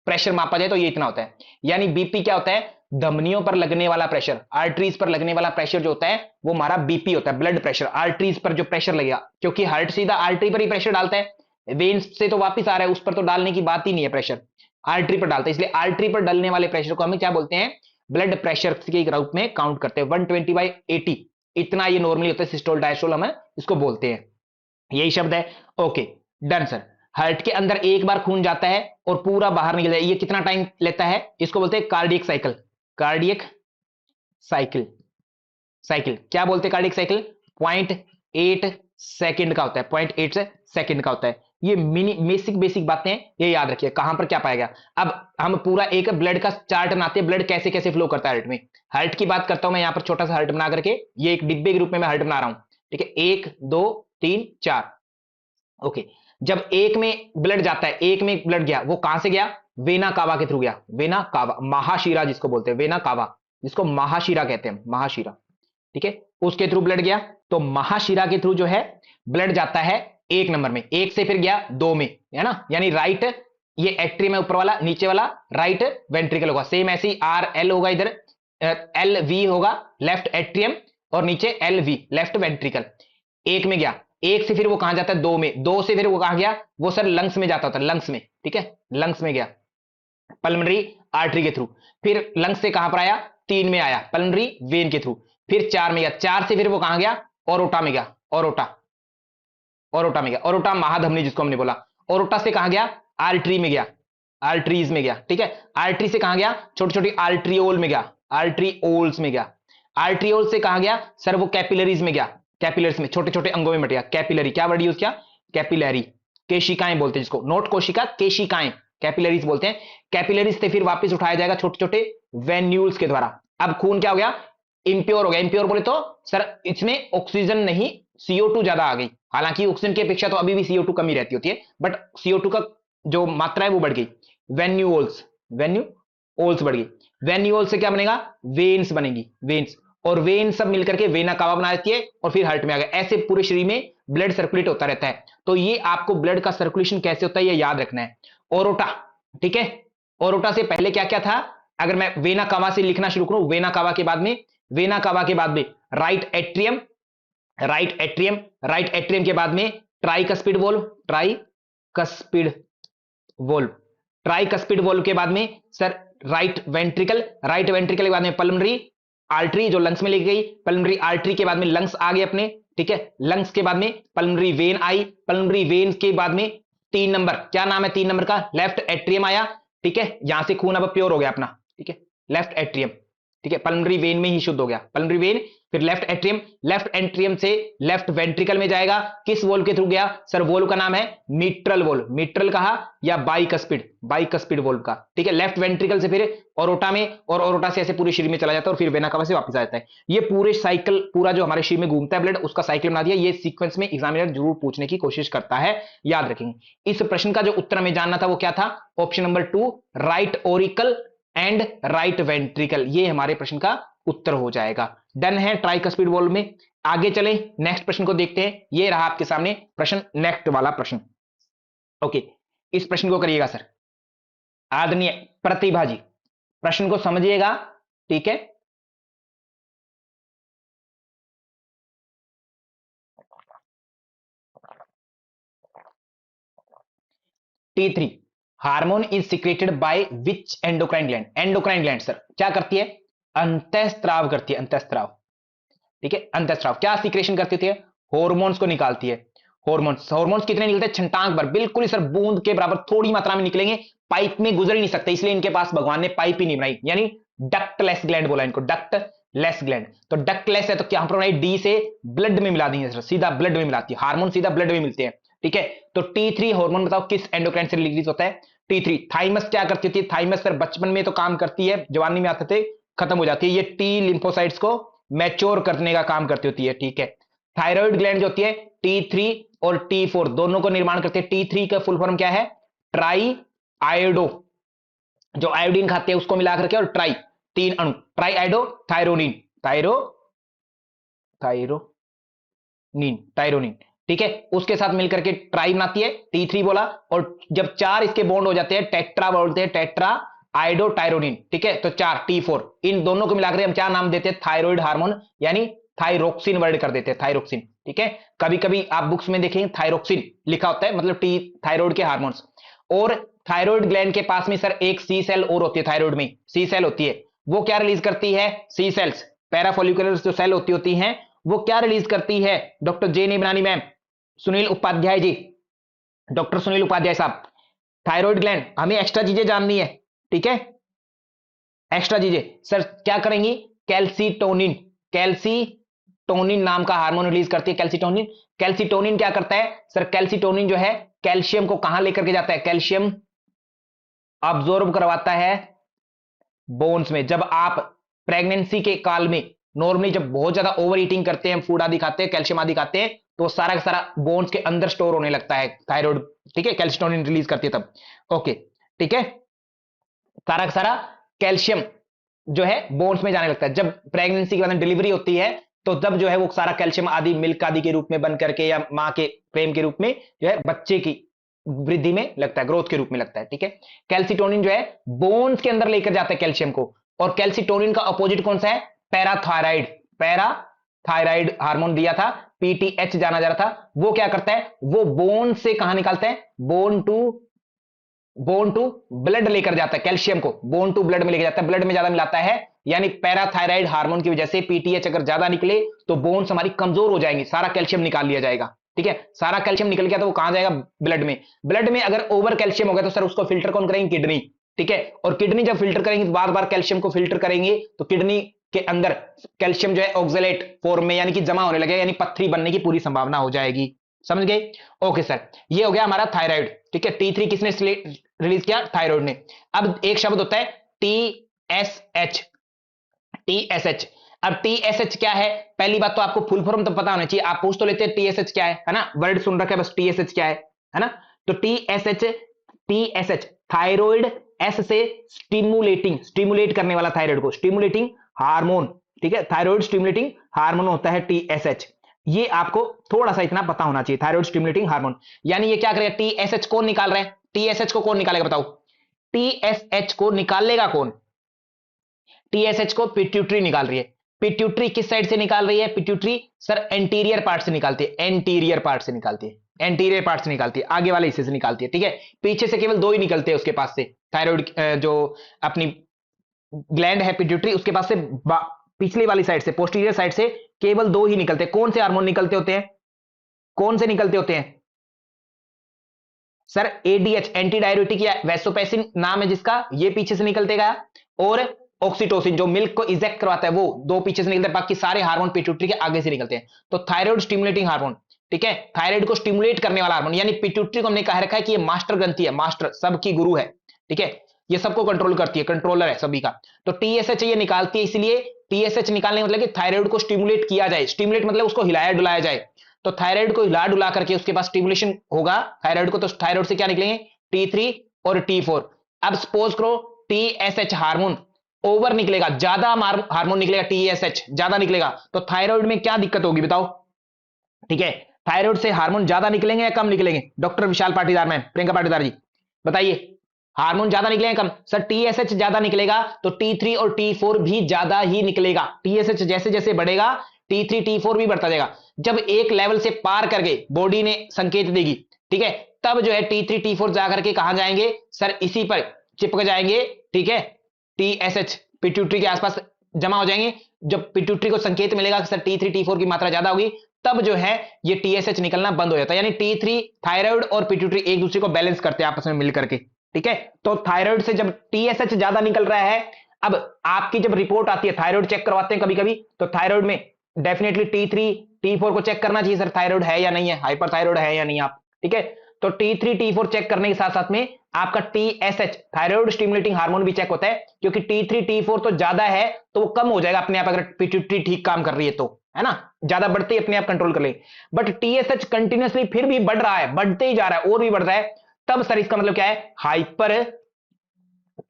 प्रेशर मापा जाए तो ये इतना होता है। यानी बीपी क्या होता है, धमनियों पर लगने वाला प्रेशर, आर्टरीज पर लगने वाला प्रेशर जो होता है वो हमारा बीपी होता है, ब्लड प्रेशर। आर्टरीज पर जो प्रेशर लगेगा, क्योंकि हार्ट सीधा आर्टरी पर ही प्रेशर डालता है, वेन्स से तो वापस आ रहा है, उस पर तो डालने की बात ही नहीं है, प्रेशर आर्टरी पर डालते हैं। इसलिए आर्टरी पर डलने वाले प्रेशर को हमें क्या बोलते हैं, ब्लड प्रेशर के रूप में काउंट करते हैं। 120/80 इतना ये नॉर्मली होता है, सिस्टोल डायस्टोल हम इसको बोलते हैं, यही शब्द है। Okay done sir. हार्ट के अंदर एक बार खून जाता है और पूरा बाहर निकल जाए, ये कितना टाइम लेता है, इसको बोलते हैं cardiac cycle. Cardiac cycle, cycle क्या बोलते हैं, कार्डियक साइकिल 0.8 सेकंड का होता है, 0.8 सेकंड का होता है। ये मिनी बेसिक बेसिक बातें ये याद रखिए, कहां पर क्या पाएगा। अब हम पूरा एक ब्लड का चार्ट बनाते हैं, ब्लड कैसे कैसे फ्लो करता है हार्ट में। हार्ट की बात करता हूं मैं यहां पर, छोटा सा हार्ट बना करके, ये एक डिब्बे के रूप में मैं हार्ट बना रहा हूं, ठीक है, 1 2 3 4। ओके, जब एक में ब्लड जाता है, एक में ब्लड गया, वो कहां से गया, वेना कावा के थ्रू गया, वेना कावा, महाशिरा जिसको बोलते हैं, वेना कावा जिसको महाशिरा कहते हैं, महाशिरा, ठीक है, उसके थ्रू ब्लड गया। तो महाशिरा के थ्रू जो है ब्लड जाता है 1 नंबर में, 1 से फिर गया 2 में, है ना, यानी राइट, ये एट्रियम है ऊपर वाला, नीचे वाला राइट वेंट्रिकल होगा। सेम ऐसे ही RL होगा, इधर LV होगा लेफ्ट एट्रियम, और नीचे LV लेफ्ट वेंट्रिकल। 1 में गया, 1 से फिर वो कहां जाता है 2 में, 2 से फिर वो कहां गया, वो सर लंग्स में जाता था, लंग्स में, ठीक है, लंग्स में गया पल्मोनरी आर्टरी के थ्रू। फिर लंग्स से कहां पर आया, 3 में आया पल्मोनरी वेन के थ्रू। फिर 4 में गया, 4 से फिर वो कहां गया, ओरोटा में गया, ओरोटा, ओरोटा में गया, ओरोटा महाधमनी जिसको हमने बोला। ओरोटा से कहां गया, आर्टरी में गया, आर्टरीज में गया, ठीक है। आर्टरी से कहां गया, छोटी छोटी आर्ट्रियोल में गया, आर्ट्रियोल्स में गया। आर्ट्रियोल से कहां गया सर, वो कैपिलरीज में गया, कैपिलरीज में छोटे छोटे अंगों में बट गया, कैपिलरी क्या वर्ड यूज किया, कैपिलरी, केशिकाएं बोलते हैं जिसको, नोट कोशिका, केशिकाएं, कैपिलरीज बोलते हैं। कैपिलरीज से फिर वापस उठाया जाएगा छोटे छोटे वेन्यूल्स के द्वारा। अब खून क्या हो गया, इंप्योर हो गया। इंप्योर बोले तो सर इसमें ऑक्सीजन नहीं CO2 ज्यादा आ गई। हालांकि ऑक्सीजन की अपेक्षा तो अभी भी CO2 कम ही रहती होती है, बट CO2 का जो मात्रा है वो बढ़ गई। वेन्यूल्स, वेन्यूल्स बढ़ गई। वेन्यूल से क्या बनेगा, वेन्स बनेगी, वेन्स, और वेन सब मिलकर के वेना कावा बना देती है, और फिर हार्ट में आ गया। ऐसे पूरे शरीर में ब्लड सर्कुलेट होता रहता है। तो ये आपको ब्लड का सर्कुलेशन कैसे होता है ये याद रखना है। ओरोटा, ठीक है, ओरोटा से पहले क्या क्या था, अगर मैं वेना कावा से लिखना शुरू करूं, वेना कावा के बाद में, वेना कावा के बाद में right atrium, right atrium, right atrium के बाद में tricuspid valve, tricuspid valve, tricuspid valve के बाद में sir right ventricle, right ventricle के बाद में पल्मोनरी आर्टरी जो लंग्स में लेके गई, पल्मोनरी आर्टरी के बाद में लंग्स आ गए अपने, ठीक है, लंग्स के बाद में pulmonary when I, pulmonary vein के बाद में 3 नंबर, क्या नाम है 3 नंबर का, लेफ्ट एट्रियम आया, ठीक है, यहां से खून अब प्योर हो गया अपना, ठीक है, लेफ्ट एट्रियम, ठीक है, पल्मोनरी वेन में ही शुद्ध हो गया, पल्मोनरी वेन, फिर लेफ्ट एट्रियम, लेफ्ट एट्रियम से लेफ्ट वेंट्रिकल में जाएगा, किस वोल्व के थ्रू गया सर, वोल्व का नाम है मिट्रल वोल्व, मिट्रल कहा या बाइकस्पिड, बाइकस्पिड वोल्व का, ठीक है, लेफ्ट वेंट्रिकल से फिर ओरोटा में, और ओरोटा से ऐसे पूरे शरीर में चला जाता है, और फिर वेना कावा से वापस आ जाता है। ये पूरे साइकिल पूरा जो हमारे शरीर में घूमता है ब्लड, उसका साइकिल बना दिया। ये सीक्वेंस में एग्जामिनर जरूर पूछने की कोशिश करता है, याद रखेंगे। इस प्रश्न का जो उत्तर हमें जानना था वो क्या था, option number 2 right Oracle and right ventricle, ये हमारे प्रश्न का उत्तर हो जाएगा। डन है ट्राइकस्पिड वोल्व में। आगे चलें, नेक्स्ट प्रश्न को देखते हैं। ये रहा आपके सामने प्रश्न, नेक्स्ट वाला प्रश्न, ओके, इस प्रश्न को करिएगा सर, आदरणीय प्रतिभा जी, प्रश्न को समझिएगा, ठीक है। T3 hormone is secreted by which endocrine gland, endocrine gland sir क्या करती है, अंतःस्राव करती है, अंतःस्राव, ठीक है, अंतःस्राव क्या सीक्रेशन करती है, हॉर्मोन्स को निकालती है। हॉर्मोन्स, हॉर्मोन्स कितने निकलते हैं, छंटांक भर, बिल्कुल ही सर बूंद के बराबर थोड़ी मात्रा में निकलेंगे, पाइप में गुजर ही नहीं सकते, इसलिए इनके पास भगवान ने पाइप ही नहीं बनाई, यानी डक्टलेस ग्लैंड बोला इनको, डक्टलेस ग्लैंड। तो डक्टलेस है तो क्या पर बनाई, डी से ब्लड में मिला दी है, सीधा ब्लड में मिलाती है, हार्मोन सीधा ब्लड में मिलते हैं, ठीक है। तो T3 हार्मोन बताओ किस एंडोक्राइन से रिलीज होता है, T3 थाइमस क्या करती थी, थाइमस सर बचपन में तो काम करती है, जवानी में आते थे खत्म हो जाती है, ये टी लिम्फोसाइट्स को मैच्योर करने का काम करती होती है, ठीक है। थायराइड ग्लैंड जो होती है T3 और T4 दोनों को निर्माण करते हैं। T3 का फुल फॉर्म क्या है, ट्राई आयोडो, जो आयोडीन खाते हैं उसको मिलाकर के, और ट्राई 3 अणु, try iodo thyronine, thyro thyronine, टायरोनिन, ठीक है, उसके साथ मिलकर के ट्राई बनाती है, T3 बोला, और जब 4 इसके बॉन्ड हो जाते हैं टेट्रा बोलते हैं, टेट्रा आयोडो टायरोनिन, ठीक है, तो 4 T4, इन दोनों को मिलाकर हम क्या नाम देते हैं, थायराइड हार्मोन, यानी थायरोक्सिन वर्ड कर देते हैं, थायरोक्सिन, ठीक है। कभी कभी आप बुक्स में देखेंगे थायरोक्सिन लिखा होता है, मतलब टी थायराइड के हार्मोन्स। और थायराइड ग्लैंड के पास में सर एक सी सेल और होती है, थायराइड में सी सेल होती है, वो क्या रिलीज करती है, सी सेल्स, पैराफोलिकुलर जो सेल होती हैं वो क्या रिलीज करती है, डॉक्टर जे नहीं बनानी मैम, सुनील उपाध्याय जी, डॉक्टर सुनील उपाध्याय साहब, थायराइड ग्लैंड, हमें एक्स्ट्रा चीजें जाननी है, ठीक है, एक्स्ट्रा चीजें सर क्या करेंगी, कैल्सीटोनिन, कैल्सीटोनिन नाम का हार्मोन रिलीज करती है, कैल्सीटोनिन। कैल्सीटोनिन क्या करता है सर, कैल्सीटोनिन जो है कैल्शियम को कहां लेकर के जाता है, कैल्शियम अब्जॉर्ब करवाता है बोन्स में। जब आप प्रेगनेंसी के काल में नॉर्मली जब बहुत ज्यादा ओवर ईटिंग करते हैं, फूड आदि खाते हैं, कैल्शियम आदि खाते हैं, तो सारा का सारा बोन्स के अंदर स्टोर होने लगता है थायराइड, ठीक है, कैल्शिटोनिन रिलीज करती है तब, ओके, ठीक है, सारा का सारा कैल्शियम जो है बोन्स में जाने लगता है। जब प्रेगनेंसी के बाद डिलीवरी होती है तो तब जो है वो सारा कैल्शियम आदि मिल्क आदि के रूप में बन करके, या मां के प्रेम के रूप में जो है बच्चे की वृद्धि में लगता है, ग्रोथ के रूप में लगता है, ठीक है। कैल्सीटोनिन जो है बोन्स के अंदर लेकर जाता है कैल्शियम को, और कैल्सीटोनिन का अपोजिट कौन सा है, पैराथायराइड, पैराथायराइड हार्मोन दिया था, PTH जाना जा रहा था, वो क्या करता है, वो बोन से कहां निकालता है, बोन टू ब्लड लेकर जाता है कैल्शियम को, बोन टू ब्लड में लेकर जाता है, ब्लड में ज्यादा मिलाता है, यानी पैराथायराइड हार्मोन की वजह से PTH अगर ज्यादा निकले तो बोन्स हमारी कमजोर हो जाएंगी, सारा कैल्शियम निकाल लिया जाएगा, ठीक है, सारा कैल्शियम निकल गया तो वो कहां जाएगा, ब्लड में। ब्लड में अगर ओवर कैल्शियम हो गया तो सर उसको फिल्टर कौन करेंगे, किडनी, ठीक है, और किडनी जब फिल्टर करेंगे तो बार बार कैल्शियम को फिल्टर करेंगे तो किडनी के अंदर कैल्शियम जो है ऑक्सलेट फॉर्म में यानी कि जमा होने लगेगा, यानी पत्थरी बनने की पूरी संभावना हो जाएगी, समझ गए, ओके सर, ये हो गया हमारा थायराइड, ठीक है। T3 किसने रिलीज किया, थायराइड ने। अब एक शब्द होता है TSH, TSH, अब टीएसएच क्या है? पहली बात तो आपको फुल फॉर्म तो पता होना चाहिए, आप पूछ तो लेते हैं टीएसएच क्या है ना, वर्ड सुन रखा है बस, टीएसएच क्या है ना। तो टीएसएच, टीएसएच थायराइड, एस से स्टिमुलेटिंग, स्टिमुलेट करने वाला थायराइड को, स्टिमुलेटिंग हार्मोन, ठीक है, थायराइड स्टिमुलेटिंग हार्मोन होता है टीएसएच। ये आपको थोड़ा सा इतना पता होना चाहिए, थायराइड स्टिमुलेटिंग हार्मोन। यानी ये क्या करेगा, टीएसएच कौन निकाल रहा है, टीएसएच को कौन निकालेगा बताओ, टीएसएच को निकालेगा कौन, टीएसएच को पिट्यूटरी निकाल रही है। पिट्यूटरी किस साइड से निकाल रही है, पिट्यूटरी सर एंटीरियर पार्ट से निकालती है, एंटीरियर पार्ट से निकालती है, एंटीरियर पार्ट से निकालती है, आगे वाले हिस्से से निकालती है, ठीक है। पीछे से केवल दो ही निकलते हैं उसके पास से, थायराइड जो अपनी ग्लैंड है पिट्यूटरी, उसके पास से पिछली वाली साइड से, पोस्टीरियर साइड से केवल दो ही निकलते हैं। कौन से हार्मोन निकलते होते हैं, कौन से निकलते होते हैं सर, एडीएच एंटी डायरेटिक या वैसोपेसिन नाम है जिसका, ये पीछे से निकलते गया, और ऑक्सीटोसिन जो मिल्क को इजेक्ट करवाता है, वो दो पीछे से निकलते हैं, बाकी सारे हार्मोन पिट्यूटरी के आगे से निकलते हैं। तो थायराइड स्टिमुलेटिंग हार्मोन, ठीक है, थायराइड को स्टिमुलेट करने वाला हार्मोन, यानी पिट्यूटरी को हमने कह रखा है कि ये मास्टर ग्रंथि है, मास्टर सबकी गुरु है, ठीक है, ये सबको कंट्रोल करती है, कंट्रोलर है सभी का। तो टीएसएच ये निकालती है, इसलिए टीएसएच निकालने मतलब कि थायराइड को स्टिमुलेट किया जाए, स्टिमुलेट मतलब उसको हिलाया डुलाया जाए। तो थायराइड को हिला डुला करके उसके पास स्टिमुलेशन होगा थायराइड को, तो थायराइड से क्या निकलेंगे, T3 और T4। अब सपोज करो टीएसएच हार्मोन ओवर निकलेगा, ज्यादा हार्मोन निकलेगा, टीएसएच ज्यादा निकलेगा, तो थायराइड में क्या दिक्कत होगी बताओ, ठीक है, थायराइड से हार्मोन ज्यादा निकलेंगे या कम निकलेंगे, डॉक्टर विशाल पाटीदार मैम, प्रियंका पाटीदार जी बताइए, हार्मोन ज्यादा निकलेगा कम, सर टीएसएच ज्यादा निकलेगा तो T3 और T4 भी ज्यादा ही निकलेगा, टीएसएच जैसे जैसे बढ़ेगा T3 T4 भी बढ़ता जाएगा, जब एक लेवल से पार कर गए बॉडी ने संकेत देगी, ठीक है, तब जो है T3 T4 जाकर के कहां जाएंगे सर, इसी पर चिपक जाएंगे, ठीक है, टीएसएच पिट्यूटरी के आसपास जमा हो जाएंगे। जब पिट्यूटरी को संकेत मिलेगा कि सर T3 T4 की मात्रा ज्यादा होगी, तब जो है ये टीएसएच निकलना बंद हो जाता है, यानी T3 थायराइड और पिट्यूटरी एक दूसरे को बैलेंस करते हैं आपस में मिलकर के, ठीक है। तो थायराइड से जब टीएसएच ज्यादा निकल रहा है, अब आपकी जब रिपोर्ट आती है, थायराइड चेक करवाते हैं कभी कभी, तो थायराइड में डेफिनेटली T3 T4 को चेक करना चाहिए सर, थायराइड है या नहीं है, हाइपर थायराइड है या नहीं आप, ठीक है। तो T3 T4 चेक करने के साथ साथ में आपका टीएसएच थायराइड स्टिमुलेटिंग हार्मोन भी चेक होता है, क्योंकि T3 T4 तो ज्यादा है तो वो कम हो जाएगा अपने आप, अगर पिट्यूटरी ठीक काम कर रही है तो, है ना, ज्यादा बढ़ते ही अपने आप कंट्रोल कर लेगी। बट टीएसएच कंटिन्यूअसली फिर भी बढ़ रहा है, बढ़ते ही जा रहा है और भी बढ़ रहा है, तब सर इसका मतलब क्या है, हाइपर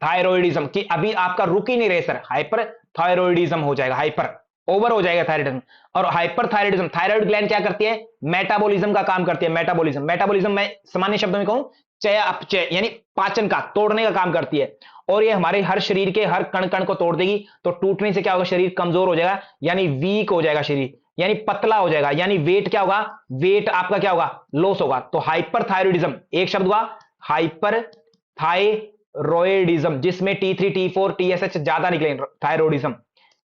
थायरॉइडिज्म, कि अभी आपका रुक ही नहीं रहे सर, हाइपर थायरॉइडिज्म हो जाएगा, हाइपर ओवर हो जाएगा थायराइडिज्म। और हाइपर थायरॉइडिज्म, थायराइड ग्लैंड क्या करती है, मेटाबॉलिज्म का काम करती है, मेटाबॉलिज्म, मेटाबॉलिज्म मैं सामान्य शब्दों में कहूं चय अपचय, यानी पाचन का, तोड़ने का काम करती है, और ये हमारे हर शरीर के हर कण कण को तोड़ देगी, तो टूटने से क्या होगा, शरीर कमजोर हो जाएगा, यानी वीक हो जाएगा शरीर, यानी पतला हो जाएगा, यानी वेट क्या होगा, वेट आपका क्या होगा, लॉस होगा। तो हाइपर थायरॉइडिज्म एक शब्द हुआ, हाइपर थायरॉइडिज्म, जिसमें T3 T4 टीएसएच ज्यादा निकले, थायरॉइडिज्म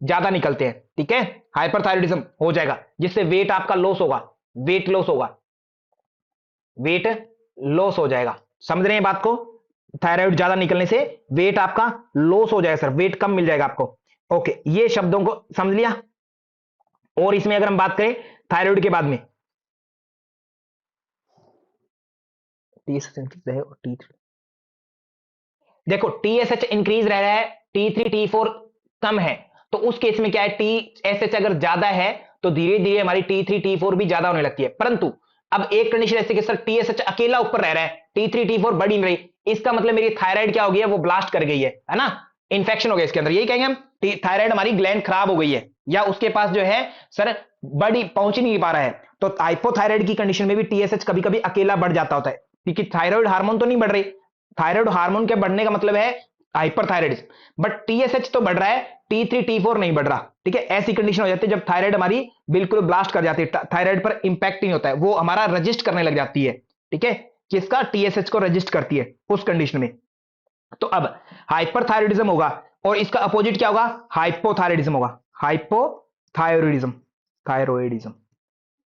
ज्यादा निकलते हैं, ठीक है, हाइपरथायरॉइडिज्म हो जाएगा, जिससे वेट आपका लॉस होगा, वेट लॉस होगा, वेट लॉस हो जाएगा, समझ रहे हैं बात को, थायराइड ज्यादा निकलने से वेट आपका लॉस हो जाएगा सर, वेट कम मिल जाएगा आपको। ओके, ये शब्दों को समझ लिया। और इसमें अगर हम बात करें थायराइड के बाद में, देखो टीएसएच इंक्रीज रह रहा है, T3 T4 कम है, तो उस केस में क्या है, टीएसएच अगर ज्यादा है तो धीरे धीरे हमारी T3 T4 भी ज्यादा होने लगती है। परंतु अब एक कंडीशन ऐसी कि सर टीएसएच अकेला ऊपर रह रहा है, T3 T4 बढ़ ही नहीं रही, इसका मतलब मेरी थायराइड क्या हो गई है, वो ब्लास्ट कर गई है ना, इंफेक्शन हो गया इसके अंदर, यही कहेंगे हम, थायराइड हमारी ग्लैंड खराब हो गई है, या उसके पास जो है सर बड़ी पहुंच ही नहीं पा रहा है। तो हाइपोथायराइड की कंडीशन में भी टीएसएच कभी कभी अकेला बढ़ जाता होता है, क्योंकि थायराइड हार्मोन तो नहीं बढ़ रही, थायराइड हार्मोन के बढ़ने का मतलब है हाइपरथायराइडिज्म, बट टीएसएच तो बढ़ रहा है, T3 T4 नहीं बढ़ रहा, ठीक है। ऐसी कंडीशन हो जाती है जब थायराइड हमारी बिल्कुल ब्लास्ट कर जाती है, थायराइड पर इंपैक्ट नहीं होता है, वो हमारा रजिस्ट करने लग जाती है, ठीक है, किसका, टीएसएच को रजिस्ट करती है उस कंडीशन में। तो अब हाइपरथायराइडिज्म होगा, और इसका अपोजिट क्या होगा, हाइपोथायराइडिज्म होगा, हाइपोथायराइडिज्म, थायरॉइडिज्म,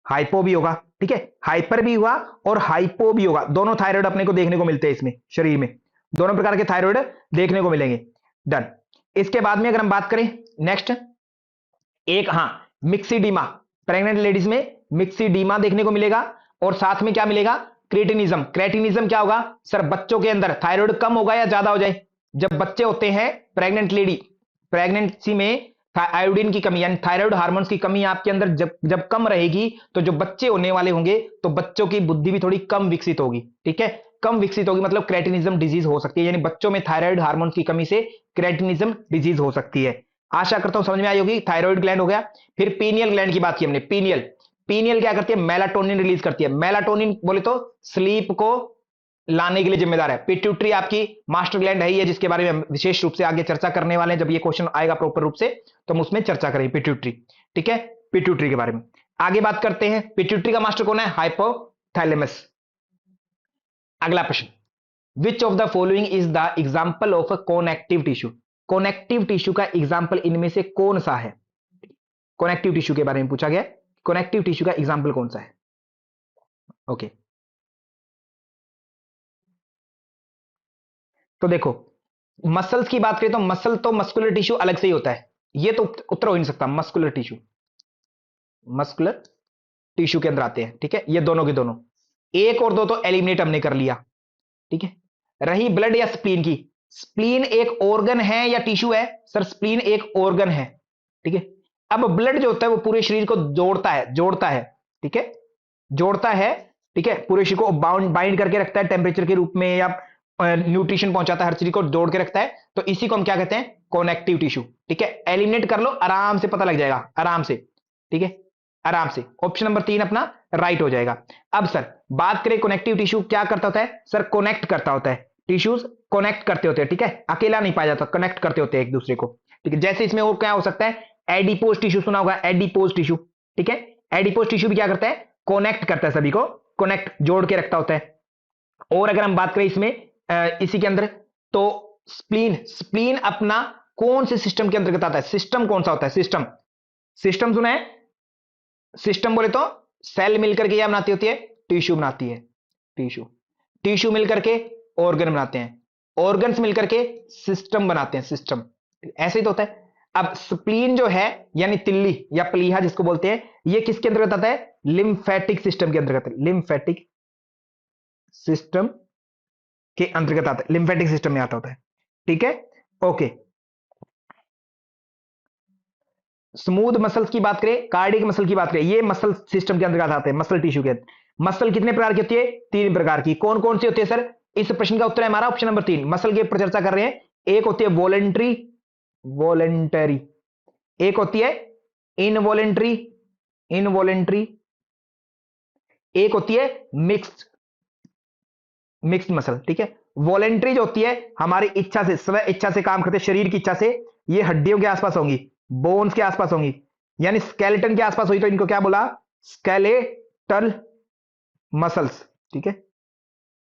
हाइपो भी होगा, ठीक है, हाइपर भी हुआ और हाइपो भी होगा, दोनों थायराइड अपने को देखने को मिलते हैं इसमें, शरीर में दोनों प्रकार के थायराइड देखने को मिलेंगे। डन। इसके बाद में अगर हम बात करें नेक्स्ट, एक हाँ मिक्सीडीमा, प्रेग्नेंट लेडीज में मिक्सीडीमा देखने को मिलेगा, और साथ में क्या मिलेगा, क्रेटिनिज्म। क्रेटिनिज्म क्या होगा सर, बच्चों के अंदर थायराइड कम होगा या ज्यादा हो जाए, जब बच्चे होते हैं, प्रेग्नेंट लेडी, प्रेगनेंसी में आयोडीन की कमी यानी थायराइड हार्मोन्स की कमी आपके अंदर जब जब कम रहेगी, तो जो बच्चे होने वाले होंगे तो बच्चों की बुद्धि भी थोड़ी कम विकसित होगी। ठीक है, कम विकसित होगी मतलब क्रेटिनिज्म डिजीज हो सकती है, यानी बच्चों में थायराइड हार्मोन्स की कमी से क्रेटिनिज्म डिजीज हो सकती है। आशा करता हूं समझ में आई होगी। थायराइड ग्लैंड हो गया। फिर पीनियल ग्लैंड की बात की हमने। पीनियल, पीनियल क्या करती है? मेलाटोनिन रिलीज करती है। मेलाटोनिन बोले तो स्लीप को लाने के लिए जिम्मेदार है। पिट्यूटरी आपकी मास्टर ग्लैंड है ही है, जिसके बारे में हम विशेष रूप से आगे चर्चा करने वाले हैं। जब ये क्वेश्चन आएगा प्रॉपर रूप से तो हम उसमें चर्चा करेंगे पिट्यूटरी। ठीक है, पिट्यूटरी के बारे में आगे बात करते हैं। पिट्यूटरी का मास्टर कौन है? हाइपोथैलेमस। अगला प्रश्न, which of the following is the example of a connective tissue? Connective tissue का एग्जाम्पल इनमें से कौन सा है? कनेक्टिव टिश्यू के बारे में पूछा गया। कनेक्टिव टिश्यू का एग्जाम्पल कौन सा है? ओके, तो देखो, मसल्स की बात करें तो मसल तो मस्कुलर टिश्यू अलग से ही होता है, ये तो उत्तर हो ही नहीं सकता। मस्कुलर टिश्यू, मस्कुलर टिश्यू के अंदर आते हैं। ठीक है, ये दोनों के दोनों, एक और दो तो एलिमिनेट हमने कर लिया। ठीक है, रही ब्लड या स्प्लीन की। स्प्लीन एक ऑर्गन है या टिश्यू है? सर स्प्लीन एक ऑर्गन है। ठीक है, अब ब्लड जो होता है वो पूरे शरीर को जोड़ता है, जोड़ता है। ठीक है, जोड़ता है। ठीक है, पूरे शरीर को बाउंड बाइंड करके रखता है टेम्परेचर के रूप में, या न्यूट्रिशन पहुंचाता है, हर चीज को जोड़ के रखता है। तो इसी को हम क्या कहते हैं? Connective tissue. ठीक है, एलिमिनेट कर लो, आराम से पता लग जाएगा, आराम से। ठीक है, आराम से ऑप्शन नंबर 3 अपना राइट हो जाएगा। अब सर बात करें कनेक्टिव टिश्यू क्या करता होता है? सर कनेक्ट करता होता है, टिश्यूज कनेक्ट करते होते हैं। ठीक है, अकेला नहीं पाया जाता, कनेक्ट करते होते हैं एक दूसरे को। ठीक है, जैसे इसमें और क्या हो सकता है? एडिपोज टिश्यू सुना होगा, एडिपोज टिश्यू। ठीक है, एडिपोज टिश्यू भी क्या करता है? कनेक्ट करता है, सभी को कनेक्ट जोड़ के रखता होता है। और अगर हम बात करें इसमें इसी के अंदर, तो स्प्लीन, स्प्लीन अपना कौन से सिस्टम के अंतर्गत आता है? सिस्टम कौन सा होता है? सिस्टम, सिस्टम सुना है? सिस्टम बोले तो सेल मिलकर के क्या बनाती होती है? टिश्यू बनाती है, टिश्यू। टिश्यू मिलकर के ऑर्गन बनाते हैं, ऑर्गन्स मिलकर के सिस्टम बनाते हैं, सिस्टम। ऐसे ही तो होता है। अब स्प्लीन जो है यानी तिल्ली या प्लीहा जिसको बोलते हैं, ये किसके अंतर्गत आता है? लिम्फेटिक सिस्टम के अंतर्गत, लिम्फेटिक सिस्टम के अंतर्गत आता है, लिम्फेटिक सिस्टम में आता होता है। ठीक है, ओके। स्मूथ मसल्स की बात करें, कार्डियक मसल की बात करें, ये मसल सिस्टम के अंतर्गत आते हैं, मसल टिश्यू के। मसल कितने प्रकार की होती है? 3 प्रकार की। कौन कौन सी होती है सर? इस प्रश्न का उत्तर है हमारा ऑप्शन नंबर 3। मसल के ऊपर चर्चा कर रहे हैं। एक होती है वॉलेंट्री, वॉलेंटरी। एक होती है इनवॉलेंट्री, इनवॉलेंट्री। एक होती है मिक्स्ड, मिक्स्ड मसल। ठीक है, वॉलेंट्री जो होती है हमारी इच्छा से, स्व इच्छा से काम करते हैं, शरीर की इच्छा से। ये हड्डियों के आसपास होंगी, बोन्स के आसपास होंगी, यानी स्केलेटन के आसपास हुई तो इनको क्या बोला? Skeletal muscles. ठीक है,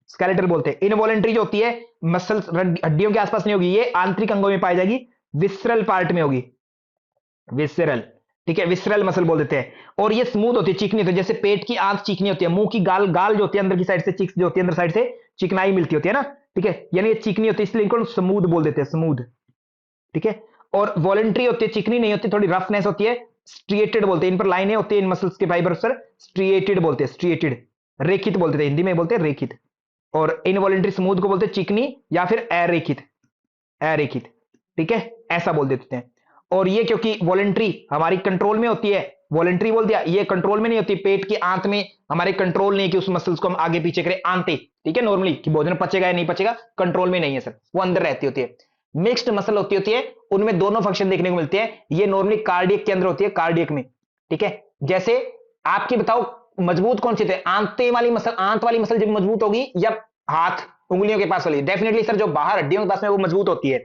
स्केलेटल बोलते हैं। इनवॉलेंट्री जो होती है मसल्स हड्डियों के आसपास नहीं होगी, ये आंतरिक अंगों में पाई जाएगी, विसरल पार्ट में होगी, विसरल। ठीक है, विसरल मसल बोल देते हैं। और ये स्मूथ होती है, चिकनी होती है, जैसे पेट की आंत चिकनी होती है, मुंह की गाल, गाल जो होती है अंदर की साइड से, चिक्स जो होती है अंदर साइड से चिकनाई मिलती होती है ना। ठीक है, यानी ये चिकनी होती है, इसलिए इनको स्मूथ बोल देते हैं, स्मूथ। ठीक है, और वॉलेंट्री होती है, चिकनी नहीं होती, थोड़ी रफनेस होती है, स्ट्रिएटेड बोलते हैं। इन पर लाइनें होती है, इन मसल्स के फाइबर सर स्ट्रिएटेड बोलते हैं, स्ट्रिएटेड, रेखित बोलते थे, हिंदी में बोलते हैं रेखित। और इनवॉलेंट्री स्मूथ को बोलते हैं चिकनी या फिर अरेखित, अरेखित। ठीक है, ऐसा बोल देते हैं। और ये क्योंकि वॉलेंट्री हमारी कंट्रोल में होती है, वॉलेंट्री बोल दिया, ये कंट्रोल में नहीं होती, पेट की आंत में हमारे कंट्रोल नहीं है कि उस मसल्स को हम आगे पीछे करें, आंते। ठीक है, नॉर्मली कि भोजन पचेगा या नहीं पचेगा, कंट्रोल में नहीं है सर, वो अंदर रहती होती है। मिक्स्ड मसल होती है, उनमें दोनों फंक्शन देखने को मिलते हैं। ये नॉर्मली कार्डियक के अंदर होती है, कार्डियक में। ठीक है, जैसे आपकी बताओ मजबूत कौन सी थे? आंते वाली मसल, आंत वाली मसल जब मजबूत होगी, या हाथ उंगलियों के पास वाली? डेफिनेटली सर जो बाहर हड्डियों के पास में वो मजबूत होती है।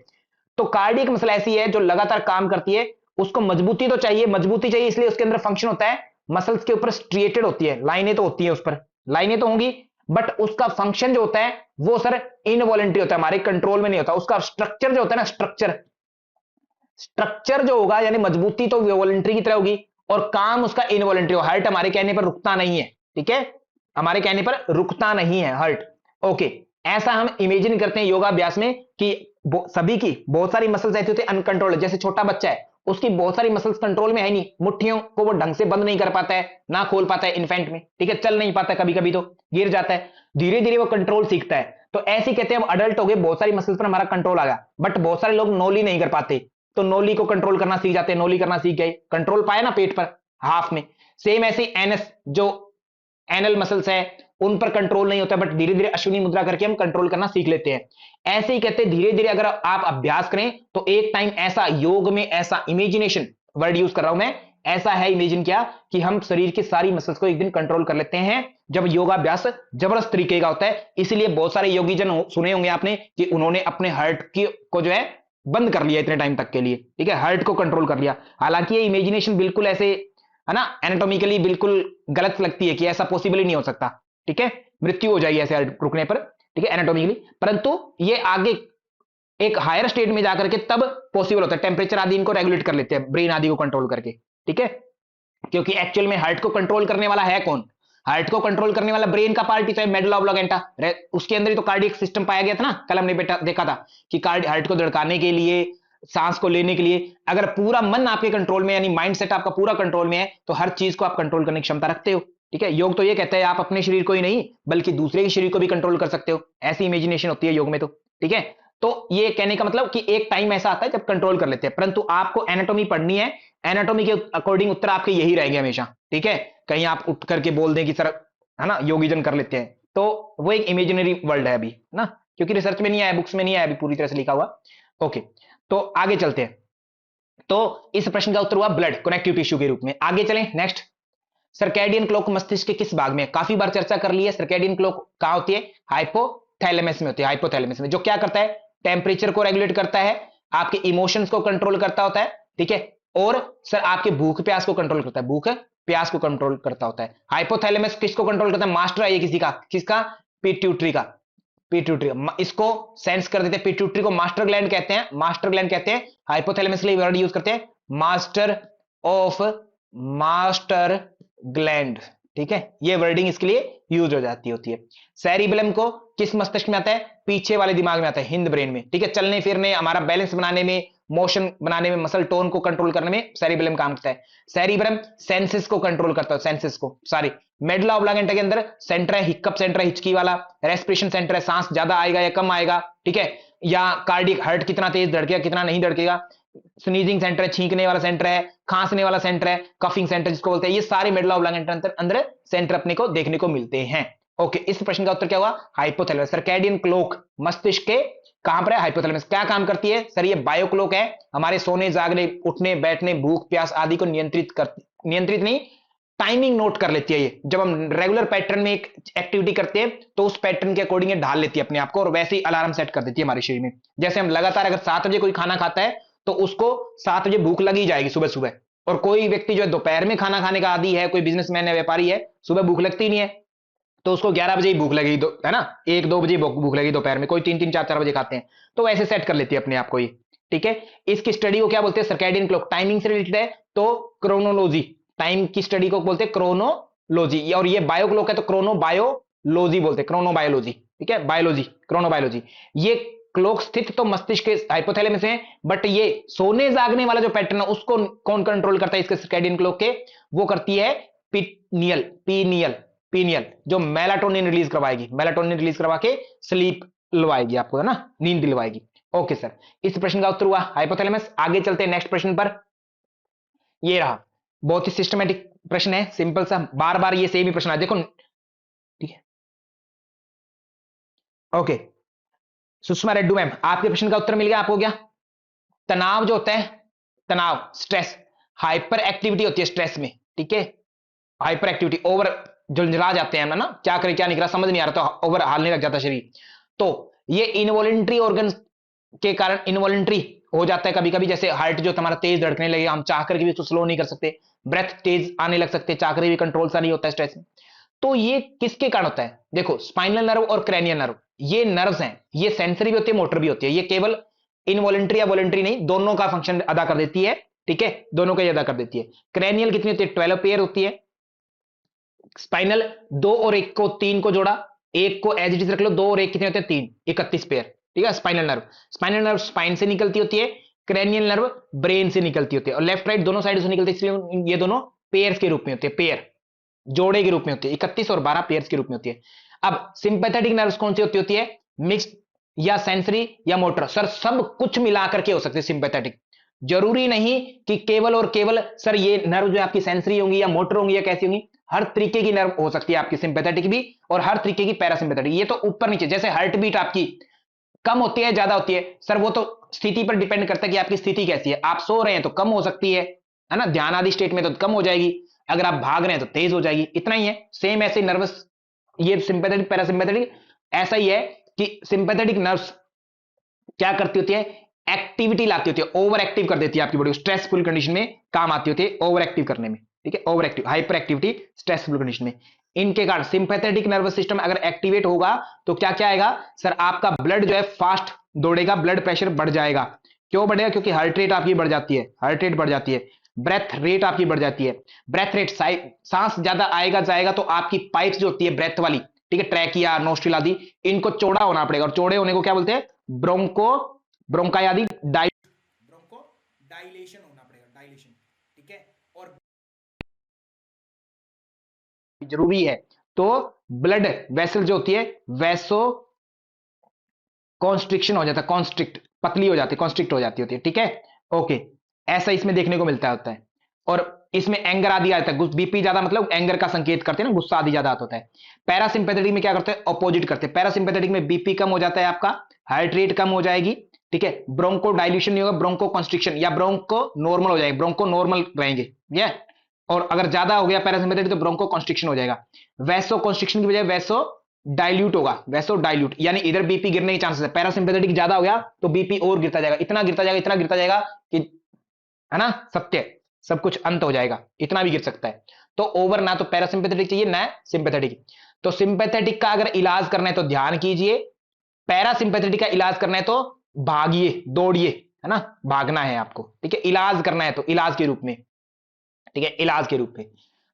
तो कार्डियक मसल ऐसी है जो लगातार काम करती है, उसको मजबूती तो चाहिए, मजबूती चाहिए, इसलिए उसके अंदर फंक्शन होता है, मसल्स के ऊपर स्ट्रिएटेड होती है, लाइनें तो होती है, उस पर लाइनें तो होंगी, बट उसका फंक्शन जो होता है वो सर इनवॉलेंट्री होता है, हमारे कंट्रोल में नहीं होता। उसका स्ट्रक्चर जो होता है ना, स्ट्रक्चर, स्ट्रक्चर जो होगा यानी मजबूती तो वॉलेंट्री की तरह होगी, और काम उसका इनवॉलेंट्री हो। हर्ट हमारे कहने पर रुकता नहीं है। ठीक है, हमारे कहने पर रुकता नहीं है हर्ट। ओके, ऐसा हम इमेजिन करते हैं योगाभ्यास में कि सभी की बहुत सारी मसल्स ऐसी होती है अनकंट्रोल, जैसे छोटा बच्चा है, उसकी बहुत सारी मसल्स कंट्रोल में है नहीं, मुट्ठियों को वो ढंग से बंद नहीं कर पाता है, ना खोल पाता है इन्फेंट में। ठीक है, चल नहीं पाता है, कभी कभी तो गिर जाता है, धीरे धीरे वो कंट्रोल सीखता है। तो ऐसे कहते हैं हम अडल्ट हो गए, बहुत सारी मसल्स पर हमारा कंट्रोल आ गया, बट बहुत सारे लोग नॉली नहीं कर पाते, तो नोली को कंट्रोल करना सीख जाते हैं, नोली करना सीख गए, कंट्रोल पाया ना पेट पर, हाफ में। सेम ऐसे एनएस जो एनल मसल्स है उन पर कंट्रोल नहीं होता, बट धीरे धीरे अश्विनी मुद्रा करके हम कंट्रोल करना सीख लेते हैं। ऐसे ही कहते हैं धीरे धीरे अगर आप अभ्यास करें तो एक टाइम ऐसा योग में ऐसा इमेजिनेशन वर्ड यूज कर रहा हूं मैं, ऐसा है इमेजिन क्या कि हम शरीर की सारी मसल्स को एक दिन कंट्रोल कर लेते हैं जब योगाभ्यास जबरदस्त तरीके का होता है। इसलिए बहुत सारे योगी जन सुने होंगे आपने कि उन्होंने अपने हार्ट की को जो है बंद कर लिया इतने टाइम तक के लिए, ठीक है, हार्ट को कंट्रोल कर लिया। हालांकि ये इमेजिनेशन बिल्कुल ऐसे है ना एनाटॉमिकली बिल्कुल गलत लगती है कि ऐसा पॉसिबल ही नहीं हो सकता, ठीक है, मृत्यु हो जाएगी ऐसे रुकने पर, ठीक है, एनाटॉमिकली। परंतु ये आगे एक हायर स्टेट में जाकर के तब पॉसिबल होता है, टेम्परेचर आदि इनको रेगुलेट कर लेते हैं ब्रेन आदि को कंट्रोल करके, ठीक है। क्योंकि एक्चुअल में हार्ट को कंट्रोल करने वाला है कौन? हार्ट को कंट्रोल करने वाला ब्रेन का पार्ट ही तो है, मेडुला ऑब्लांगेटा, उसके अंदर ही तो कार्डियक सिस्टम पाया गया था ना, कल हमने बेटा देखा था कि हार्ट को धड़काने के लिए, सांस को लेने के लिए, अगर पूरा मन आपके कंट्रोल में यानी माइंडसेट आपका पूरा कंट्रोल में है तो हर चीज को आप कंट्रोल करने की क्षमता रखते हो, ठीक है। योग तो ये कहता है आप अपने शरीर को ही नहीं बल्कि दूसरे के शरीर को भी कंट्रोल कर सकते हो, ऐसी इमेजिनेशन होती है योग में तो, ठीक है। तो ये कहने का मतलब कि एक टाइम ऐसा आता है जब कंट्रोल कर लेते हैं, परंतु आपको एनाटॉमी पढ़नी है, एनाटॉमी के अकॉर्डिंग उत्तर आपके यही रहेंगे हमेशा, ठीक है। कहीं आप उठ करके बोल दें कि सर है ना योगी जन कर लेते हैं, तो वो एक इमेजिनरी वर्ल्ड है अभी ना, क्योंकि रिसर्च में नहीं आया, बुक्स में नहीं आया अभी पूरी तरह से लिखा हुआ। ओके, तो आगे चलते हैं। तो इस प्रश्न का उत्तर हुआ ब्लड कनेक्टिव टिश्यू के रूप में। आगे चलें नेक्स्ट। सर्कैडियन क्लॉक मस्तिष्क के किस भाग में? काफी बार चर्चा कर ली है। सर्कैडियन क्लॉक कहां होती है? हाइपोथैलेमस में होती है, हाइपोथैलेमस में, जो क्या करता है? टेम्परेचर को रेगुलेट करता है, आपके इमोशंस को कंट्रोल करता होता है, ठीक है, और सर आपके भूख प्यास को कंट्रोल करता है, भूख प्यास को कंट्रोल करता होता है। हाइपोथैलेमस किसको कंट्रोल करता है? मास्टर है ये किसी का, किसका? पिट्यूटरी का, पिट्यूटरी इसको सेंस कर देते हैं, पिट्यूटरी को मास्टर ग्लैंड कहते हैं, मास्टर ग्लैंड कहते हैं। हाइपोथैलेमस के लिए वर्ड यूज करते हैं मास्टर ऑफ मास्टर ग्लैंड, ठीक है, ये वर्डिंग इसके लिए यूज हो जाती होती है। सेरिबेलम को किस मस्तिष्क में आता है? पीछे वाले दिमाग में आता है, हिंद ब्रेन में, ठीक है, चलने फिरने, हमारा बैलेंस बनाने में, मोशन बनाने में, मसल टोन को कंट्रोल करने में सेरिबेलम काम करता है। सेरिब्रम सेंसेस को कंट्रोल करता है, सेंसेस को, सॉरी, मेडुला ऑब्लांगेटा के अंदर सेंटर है, हिक्कप सेंटर है, हिचकी वाला, रेस्पिरेशन सेंटर है, सांस ज्यादा आएगा या कम आएगा, ठीक है, या कार्डियक हार्ट कितना तेज धड़केगा कितना नहीं धड़केगा, स्नीजिंग सेंटर है, छींकने वाला सेंटर है, खांसने वाला सेंटर है, कफिंग सेंटर जिसको बोलते हैं, ये सारे मेडुला ऑब्लांगेटा अंदर सेंटर अपने को देखने को मिलते हैं। ओके, इस प्रश्न का उत्तर क्या हुआ? हाइपोथैलेमस। सर्कैडियन क्लॉक मस्तिष्क के कहां पर है? हाइपोथैलेमस। क्या काम करती है सर? ये बायो क्लॉक है, हमारे सोने जागने उठने बैठने भूख प्यास आदि को नियंत्रित करती, नियंत्रित नहीं, टाइमिंग नोट कर लेती है ये। जब हम रेगुलर पैटर्न में एक एक्टिविटी करते हैं तो उस पैटर्न के अकॉर्डिंग ढाल लेती है अपने आप को और वैसे ही अलार्म सेट कर देती है हमारे शरीर में। जैसे हम लगातार अगर 7 बजे कोई खाना खाता है तो उसको 7 बजे भूख लगी जाएगी सुबह सुबह, और कोई व्यक्ति जो है दोपहर में खाना खाने का आदी है, कोई बिजनेसमैन है, व्यापारी है, सुबह भूख लगती नहीं है तो उसको 11 बजे ही भूख लगेगी, है ना, 1-2 बजे भूख लगेगी दोपहर में, कोई 3-3 4-4 बजे खाते हैं, तो वैसे सेट कर लेती है अपने आप को ये, ठीक है। इसकी स्टडी को क्या बोलते हैं? Circadian clock. टाइमिंग से रिलेटेड है तो क्रोनोलॉजी, टाइम की स्टडी को बोलते हैं क्रोनोलॉजी, और ये बायो क्लॉक है तो क्रोनोबायोलॉजी बोलते हैं, क्रोनोबायोलॉजी, ठीक है, बायोलॉजी, क्रोनोबायोलॉजी। ये क्लॉक स्थित तो मस्तिष्क के हाइपोथैलेमस है, बट ये सोने जागने वाला जो पैटर्न है उसको कौन कंट्रोल करता है इसके सर्कैडियन क्लॉक के? वो करती है पीनियल, पीनियल, पीनियल, जो मेलाटोनिन रिलीज करवाएगी, मेलाटोनिन रिलीज करवा के स्लीप लवाएगी आपको, है ना, नींद दिलवाएगी। ओके सर, इस प्रश्न का उत्तर हुआ हाइपोथैलेमस। आगे चलते हैं नेक्स्ट प्रश्न पर। ये रहा, बहुत ही सिस्टमेटिक प्रश्न है, सिंपल सा, बार बार ये सेम ही प्रश्न है, देखो, ठीक है। ओके, सुषमा रेड्डू मैम, आपके प्रश्न का उत्तर मिल गया आपको क्या? तनाव जो होता है, तनाव, स्ट्रेस, हाइपर एक्टिविटी होती है स्ट्रेस में, ठीक है, हाइपर एक्टिविटी, ओवर झुंझला जाते हैं ना, क्या करें क्या नहीं करा समझ नहीं आ रहा तो ओवर हालने लग जाता शरीर, तो ये इनवॉलेंट्री ऑर्गन के कारण इनवॉलेंट्री हो जाता है कभी कभी, जैसे हार्ट जो तुम्हारा तेज धड़कने लगे, हम चाह करके भी उसको स्लो नहीं कर सकते, ब्रेथ तेज आने लग सकते, चाह करके भी कंट्रोल सा नहीं होता है स्ट्रेस में। तो ये किसके कारण होता है? देखो, स्पाइनल नर्व और क्रैनियल नर्व, ये नर्व्स हैं, ये सेंसरी भी होती है मोटर भी होती है, ये केवल इनवॉलेंट्री या वॉलेंट्री नहीं, दोनों का फंक्शन अदा कर देती है, ठीक है, दोनों का अदा कर देती है। क्रैनियल कितनी होती है? 12 पेयर होती है। स्पाइनल 2 और 1 को 3 को जोड़ा, एक को एज इट इज रख लो, 2 और 1 कितने होते हैं? 3, 31 पेयर, ठीक है। Spinal nerve, spinal nerve spine से निकलती होती है, क्रैनियल नर्व ब्रेन से निकलती होती है, और लेफ्ट राइट दोनों साइड से निकलती है, इसलिए ये दोनों पेयर्स के रूप में होते हैं, पेयर, जोड़े के रूप में होती है, 31 और 12 पेयर्स के रूप में होती है। अब सिंपैथेटिक नर्व्स कौन सी होती है? मिक्स्ड या सेंसरी या मोटर? सर सब कुछ मिलाकर के हो सकते हैं सिंपैथेटिक, जरूरी नहीं कि केवल और केवल सर ये नर्व जो आपकी सेंसरी होंगी या मोटर होंगी या कैसी होंगी, हर तरीके की नर्व हो सकती है आपकी सिंपैथेटिक भी और हर तरीके की पैरासिम्पैथेटिक। ये तो ऊपर नीचे, जैसे हार्ट बीट आपकी कम होती है ज्यादा होती है, सर वो तो स्थिति पर डिपेंड करता है कि आपकी स्थिति कैसी है। आप सो रहे हैं तो कम हो सकती है ना, ध्यान आदि स्टेट में तो कम हो जाएगी, अगर आप भाग रहे हैं तो तेज हो जाएगी, इतना ही है। सेम ऐसे नर्वस, ये सिंपैथेटिक पैरासिम्पैथेटिक ऐसा ही है कि सिंपैथेटिक नर्व्स क्या करती होती है, एक्टिविटी लाती होती है, ओवर एक्टिव कर देती है आपकी बॉडी को, स्ट्रेसफुल कंडीशन में काम आती होती है ओवर एक्टिव करने में, ठीक है, over active hyper activity stressful condition में। इनके कारण सिंपैथेटिक नर्वस सिस्टम अगर एक्टिवेट होगा तो क्या क्या आएगा सर, आपका ब्लड जो है फास्ट दौड़ेगा, ब्लड प्रेशर बढ़ जाएगा। क्यों बढ़ेगा, क्योंकि हार्ट रेट आपकी बढ़ जाती है, हार्ट रेट बढ़ जाती है, ब्रेथ रेट आपकी बढ़ जाती है, ब्रेथ रेट सांस ज्यादा आएगा जाएगा तो आपकी पाइप्स जो होती है ब्रेथ वाली, ठीक है, ट्रैकिया नोस्ट्रिल आदि, इनको चौड़ा होना पड़ेगा, और चौड़े होने को क्या बोलते हैं, ब्रोंको ब्रोंकाई आदि ब्रोंको डायलेशन होना पड़ेगा, डायलेशन, ठीक है, और जरूरी है। तो ब्लड वेसल जो होती है वैसो कॉन्स्ट्रिक्शन हो जाता है, कॉन्स्ट्रिक्ट पतली हो जाती है, कॉन्स्ट्रिक्ट हो जाती होती है, ठीक है, ओके, ऐसा इसमें देखने को मिलता होता है। और इसमें एंगर आदि आता है, बीपी ज्यादा मतलब एंगर का संकेत करते हैं ना, गुस्सा आदि ज्यादा आता होता है। पैरासिम्पैथेटिक में क्या करते हैं, अपोजिट करते हैं, पैरासिम्पैथेटिक में बीपी कम हो जाता है आपका, हार्ट रेट कम हो जाएगी, ठीक है, ब्रोंको डायल्यूशन नहीं होगा, ब्रोंको कॉन्स्ट्रिक्शन या ब्रोंको नॉर्मल हो जाएगा, ब्रोंको नॉर्मल रहेंगे ये, और अगर ज्यादा हो गया पैरासिम्पैथेटिक तो ब्रोंको कॉन्स्ट्रिक्शन हो जाएगा। वैसो कॉन्स्ट्रिक्शन की बजाय वैसो डाइल्यूट होगा, वैसो डाइल्यूट, यानी इधर बीपी गिरने के चांसेस है, पैरासिम्पैथेटिक ज्यादा हो गया तो बीपी और गिरता जाएगा, इतना गिरता जाएगा, इतना गिरता जाएगा कि, है ना, सत्य सब कुछ अंत हो जाएगा, इतना भी गिर सकता है। तो ओवर ना तो पैरासिम्पैथेटिक चाहिए ना सिंपैथेटिक। तो सिंपैथेटिक का अगर इलाज करना है तो ध्यान कीजिए, पैरासिम्पैथेटिक का इलाज करना है तो भागिए दौड़िए, है ना, भागना है आपको, ठीक है, इलाज करना है तो इलाज के रूप में, ठीक है, इलाज के रूप में।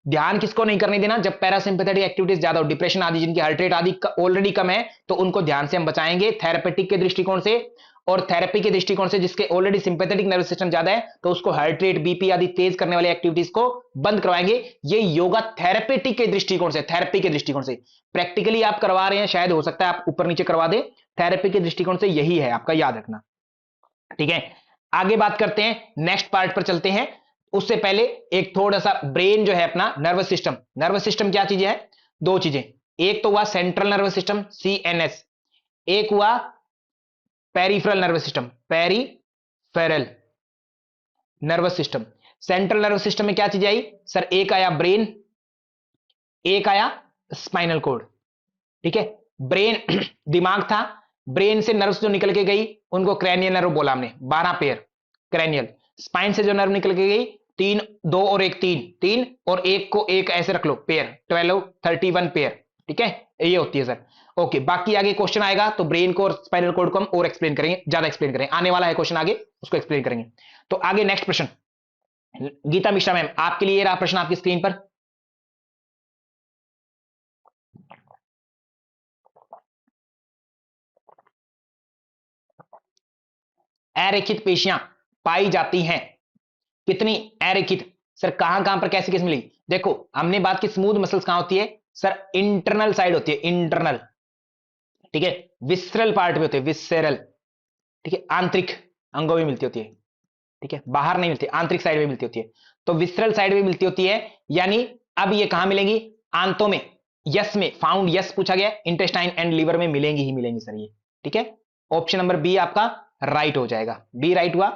ध्यान किसको नहीं करने देना, जब पैरासिम्पैथेटिक एक्टिविटीज ज्यादा हो, डिप्रेशन आदि जिनकी हार्ट रेट आदि ऑलरेडी कम है तो उनको ध्यान से हम बचाएंगे थेरेपेटिक के दृष्टिकोण से, और थेरेपी के दृष्टिकोण से जिसके ऑलरेडी सिंपैथेटिक नर्वस सिस्टम ज्यादा है तो उसको हार्ट रेट बीपी आदि तेज करने वाली एक्टिविटीज को बंद करवाएंगे। ये योगा थेरेपेटिक के दृष्टिकोण से, थेरेपी के दृष्टिकोण से, प्रैक्टिकली आप करवा रहे हैं शायद हो सकता है आप ऊपर नीचे करवा दे, थेरेपी के दृष्टिकोण से यही है आपका, याद रखना, ठीक है। आगे बात करते हैं, नेक्स्ट पार्ट पर चलते हैं। उससे पहले एक थोड़ा सा ब्रेन जो है अपना, नर्वस सिस्टम, नर्वस सिस्टम क्या चीजें है, दो चीजें, एक तो हुआ सेंट्रल नर्वस सिस्टम सीएनएस, एक हुआ peripheral nervous system, peripheral nervous system. Central nervous system में क्या चीजें आई सर, एक आया ब्रेन, एक आया स्पाइनल कोड, ठीक है, ब्रेन दिमाग था, ब्रेन से नर्व्स जो निकल के गई उनको क्रैनियल नर्व बोला हमने, 12 पेयर क्रैनियल, स्पाइन से जो नर्व निकल के गई तीन, दो और एक तीन, तीन और एक को एक ऐसे रख लो पेयर, 12 31 पेयर, ठीक है, ये होती है सर, ओके। बाकी आगे क्वेश्चन आएगा तो ब्रेन को और स्पाइनल कोड को हम और एक्सप्लेन करेंगे, ज्यादा एक्सप्लेन करेंगे, आने वाला है क्वेश्चन आगे उसको एक्सप्लेन करेंगे। तो आगे नेक्स्ट प्रश्न, गीता मिश्रा मैम आपके लिए रहा प्रश्न आपकी स्क्रीन पर, अरेखित पेशियां पाई जाती हैं, कितनी अरेखित, सर कहां कहां पर कैसे कैसे मिली, देखो हमने बात की स्मूथ मसल्स कहां होती है सर, इंटरनल साइड होती है, इंटरनल, ठीक है, विसरल पार्ट में होते हैं, विसरल, ठीक है, आंतरिक अंगों में मिलती होती है, ठीक है, बाहर नहीं मिलती, आंतरिक साइड में मिलती होती है, तो विसरल साइड में मिलती होती है, यानी अब ये कहां मिलेंगी, आंतों में, यस में, फाउंड यस पूछा गया, इंटेस्टाइन एंड लीवर में मिलेंगी ही मिलेंगी सर ये, ठीक है, ऑप्शन नंबर बी आपका राइट हो जाएगा, बी राइट हुआ।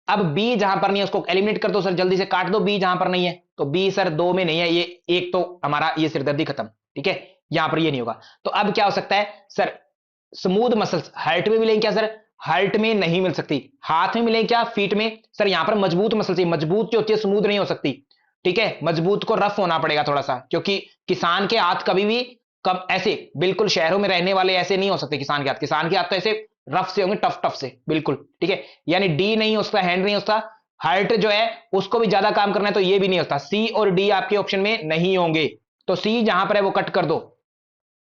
अब बी जहां पर नहीं है उसको एलिमिनेट कर दो सर, जल्दी से काट दो, बी जहां पर नहीं है तो बी सर दो में नहीं है, ये एक तो हमारा ये सिरदर्दी खत्म, ठीक है, यहां पर ये नहीं होगा। तो अब क्या हो सकता है सर, स्मूथ मसल्स हार्ट में मिलेंगे क्या सर, हार्ट में नहीं मिल सकती, हाथ में मिलेंगे क्या, फीट में, सर यहां पर मजबूत मसल चाहिए, मजबूत जो होती है स्मूथ नहीं हो सकती, ठीक है, मजबूत को रफ होना पड़ेगा थोड़ा सा, क्योंकि किसान के हाथ कभी भी कब ऐसे बिल्कुल शहरों में रहने वाले ऐसे नहीं हो सकते, किसान के हाथ, किसान के हाथ तो ऐसे रफ से होंगे, टफ टफ से बिल्कुल, ठीक है, यानी डी नहीं हो सकता, हैंड नहीं हो सकता, हार्ट जो है उसको भी ज्यादा काम करना है तो ये भी नहीं होता, सी और डी आपके ऑप्शन में नहीं होंगे, तो सी जहां पर है वो कट कर दो,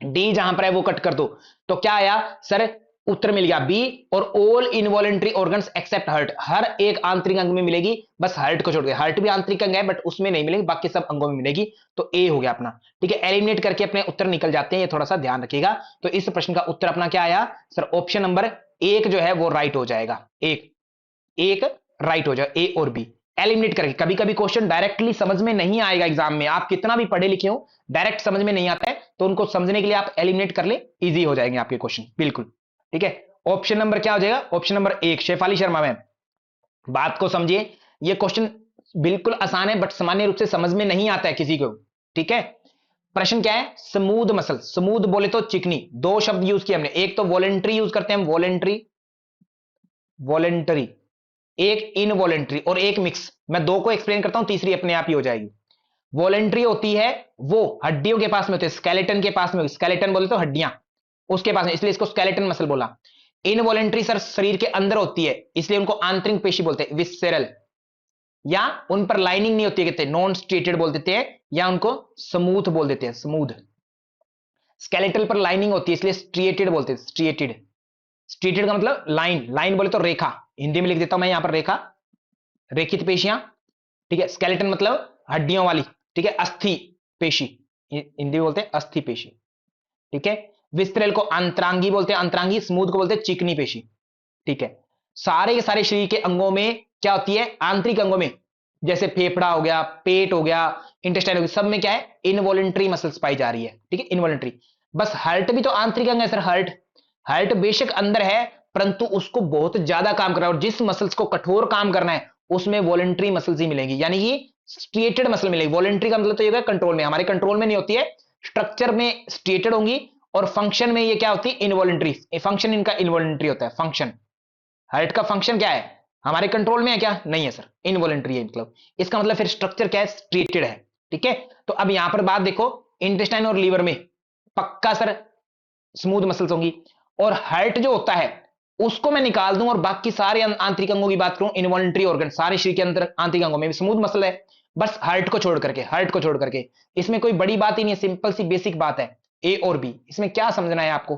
डी जहां पर है वो कट कर दो, तो क्या आया सर, उत्तर मिल गया बी, और all involuntary organs except heart, हर एक आंतरिक अंग में मिलेगी, बस हार्ट को छोड़ के, हार्ट भी आंतरिक अंग है बट उसमें नहीं मिलेगी, बाकी सब अंगों में मिलेगी, तो ए हो गया अपना, ठीक है, एलिमिनेट करके अपने उत्तर निकल जाते हैं, ये थोड़ा सा ध्यान रखिएगा। तो इस प्रश्न का उत्तर अपना क्या आया सर, ऑप्शन नंबर एक जो है वो राइट हो जाएगा, एक एक राइट हो जाए, ए और बी एलिमिनेट करके। कभी कभी क्वेश्चन डायरेक्टली समझ में नहीं आएगा एग्जाम में, आप कितना भी पढ़े लिखे हो डायरेक्ट समझ में नहीं आता है, तो उनको समझने के लिए आप एलिमिनेट कर ले, इजी हो जाएंगे आपके क्वेश्चन बिल्कुल। ठीक है, ऑप्शन नंबर क्या हो जाएगा, ऑप्शन नंबर एक, शेफाली शर्मा मैम। बात को समझिए, ये क्वेश्चन बिल्कुल आसान है बट सामान्य रूप से समझ में नहीं आता है किसी को। ठीक है, प्रश्न क्या है, स्मूथ मसल, स्मूथ बोले तो चिकनी, दो शब्द यूज किए हमने, एक तो वॉलेंट्री यूज करते हैं हम, वॉलेंट्री, वॉलेंटरी, एक इनवॉलेंट्री और एक मिक्स। मैं दो को एक्सप्लेन करता हूं, तीसरी अपने आप ही हो जाएगी। वॉलेंट्री होती है वो हड्डियों के पास में होते हैं, स्केलेटन के पास में, स्केलेटन बोले तो हड्डियां, उसके पास में, इसलिए इसको स्केलेटन मसल बोला। इनवॉलेंट्री सर शरीर के अंदर होती है, इसलिए उनको आंतरिक पेशी बोलते हैं, विसरेल, या उन पर लाइनिंग नहीं होती है, कहते हैं नॉन स्ट्रेटेड बोल देते हैं, या उनको स्मूथ बोल देते हैं, स्मूथ। स्केलेटल पर लाइनिंग होती है इसलिए स्ट्रिएटेड बोलते हैं, स्ट्रिएटेड। स्ट्रिएटेड का मतलब लाइन, लाइन बोले तो रेखा, हिंदी में लिख देता हूं मैं यहां पर रेखा, रेखित पेशियां। ठीक है, स्केलेटन मतलब हड्डियों वाली, ठीक है, अस्थि पेशी, हिंदी में बोलते हैं अस्थि पेशी। ठीक है, विस्त्रल को अंतरांगी बोलते हैं, अंतरांगी, स्मूथ को बोलते हैं चिकनी पेशी। ठीक है, सारे के सारे शरीर के अंगों में क्या होती है, आंतरिक अंगों में, जैसे फेफड़ा हो गया, पेट हो गया, इंटेस्टाइन हो गया, सब में क्या है, इनवॉलेंट्री मसल्स पाई जा रही है। ठीक है, इनवॉलेंट्री। बस हार्ट भी तो आंतरिक अंग है सर, हार्ट, हार्ट बेशक अंदर है परंतु उसको बहुत ज्यादा काम करना है, और जिस मसल्स को कठोर काम करना है उसमें वॉलेंट्री मसल्स ही मिलेंगी, यानी कि स्ट्रेटेड मसल मिलेगी। वॉलेंट्री का मतलब तो ये कंट्रोल में, हमारे कंट्रोल में नहीं होती है, स्ट्रक्चर में स्ट्रेटेड होंगी, और फंक्शन में ये क्या होती है, इनवॉलेंट्री, फंक्शन इनका इनवॉलेंट्री होता है, फंक्शन। हार्ट का फंक्शन क्या है, हमारे कंट्रोल में है क्या, नहीं है सर, इनवॉलेंट्री है, मतलब इसका मतलब फिर स्ट्रक्चर क्या है, स्ट्रेटेड है। ठीक है, तो अब यहां पर बात देखो, इंटेस्टाइन और लीवर में पक्का सर स्मूथ मसल्स होंगी, और हार्ट जो होता है उसको मैं निकाल दूं और बाकी सारे आंतरिक अंगों की बात करूं, इनवॉलेंट्री ऑर्गन सारे शरीर के अंदर आंतरिक अंगों में भी स्मूथ मसल है, बस हार्ट को छोड़ करके, हार्ट को छोड़ करके। इसमें कोई बड़ी बात ही नहीं है, सिंपल सी बेसिक बात है, ए और बी, इसमें क्या समझना है आपको।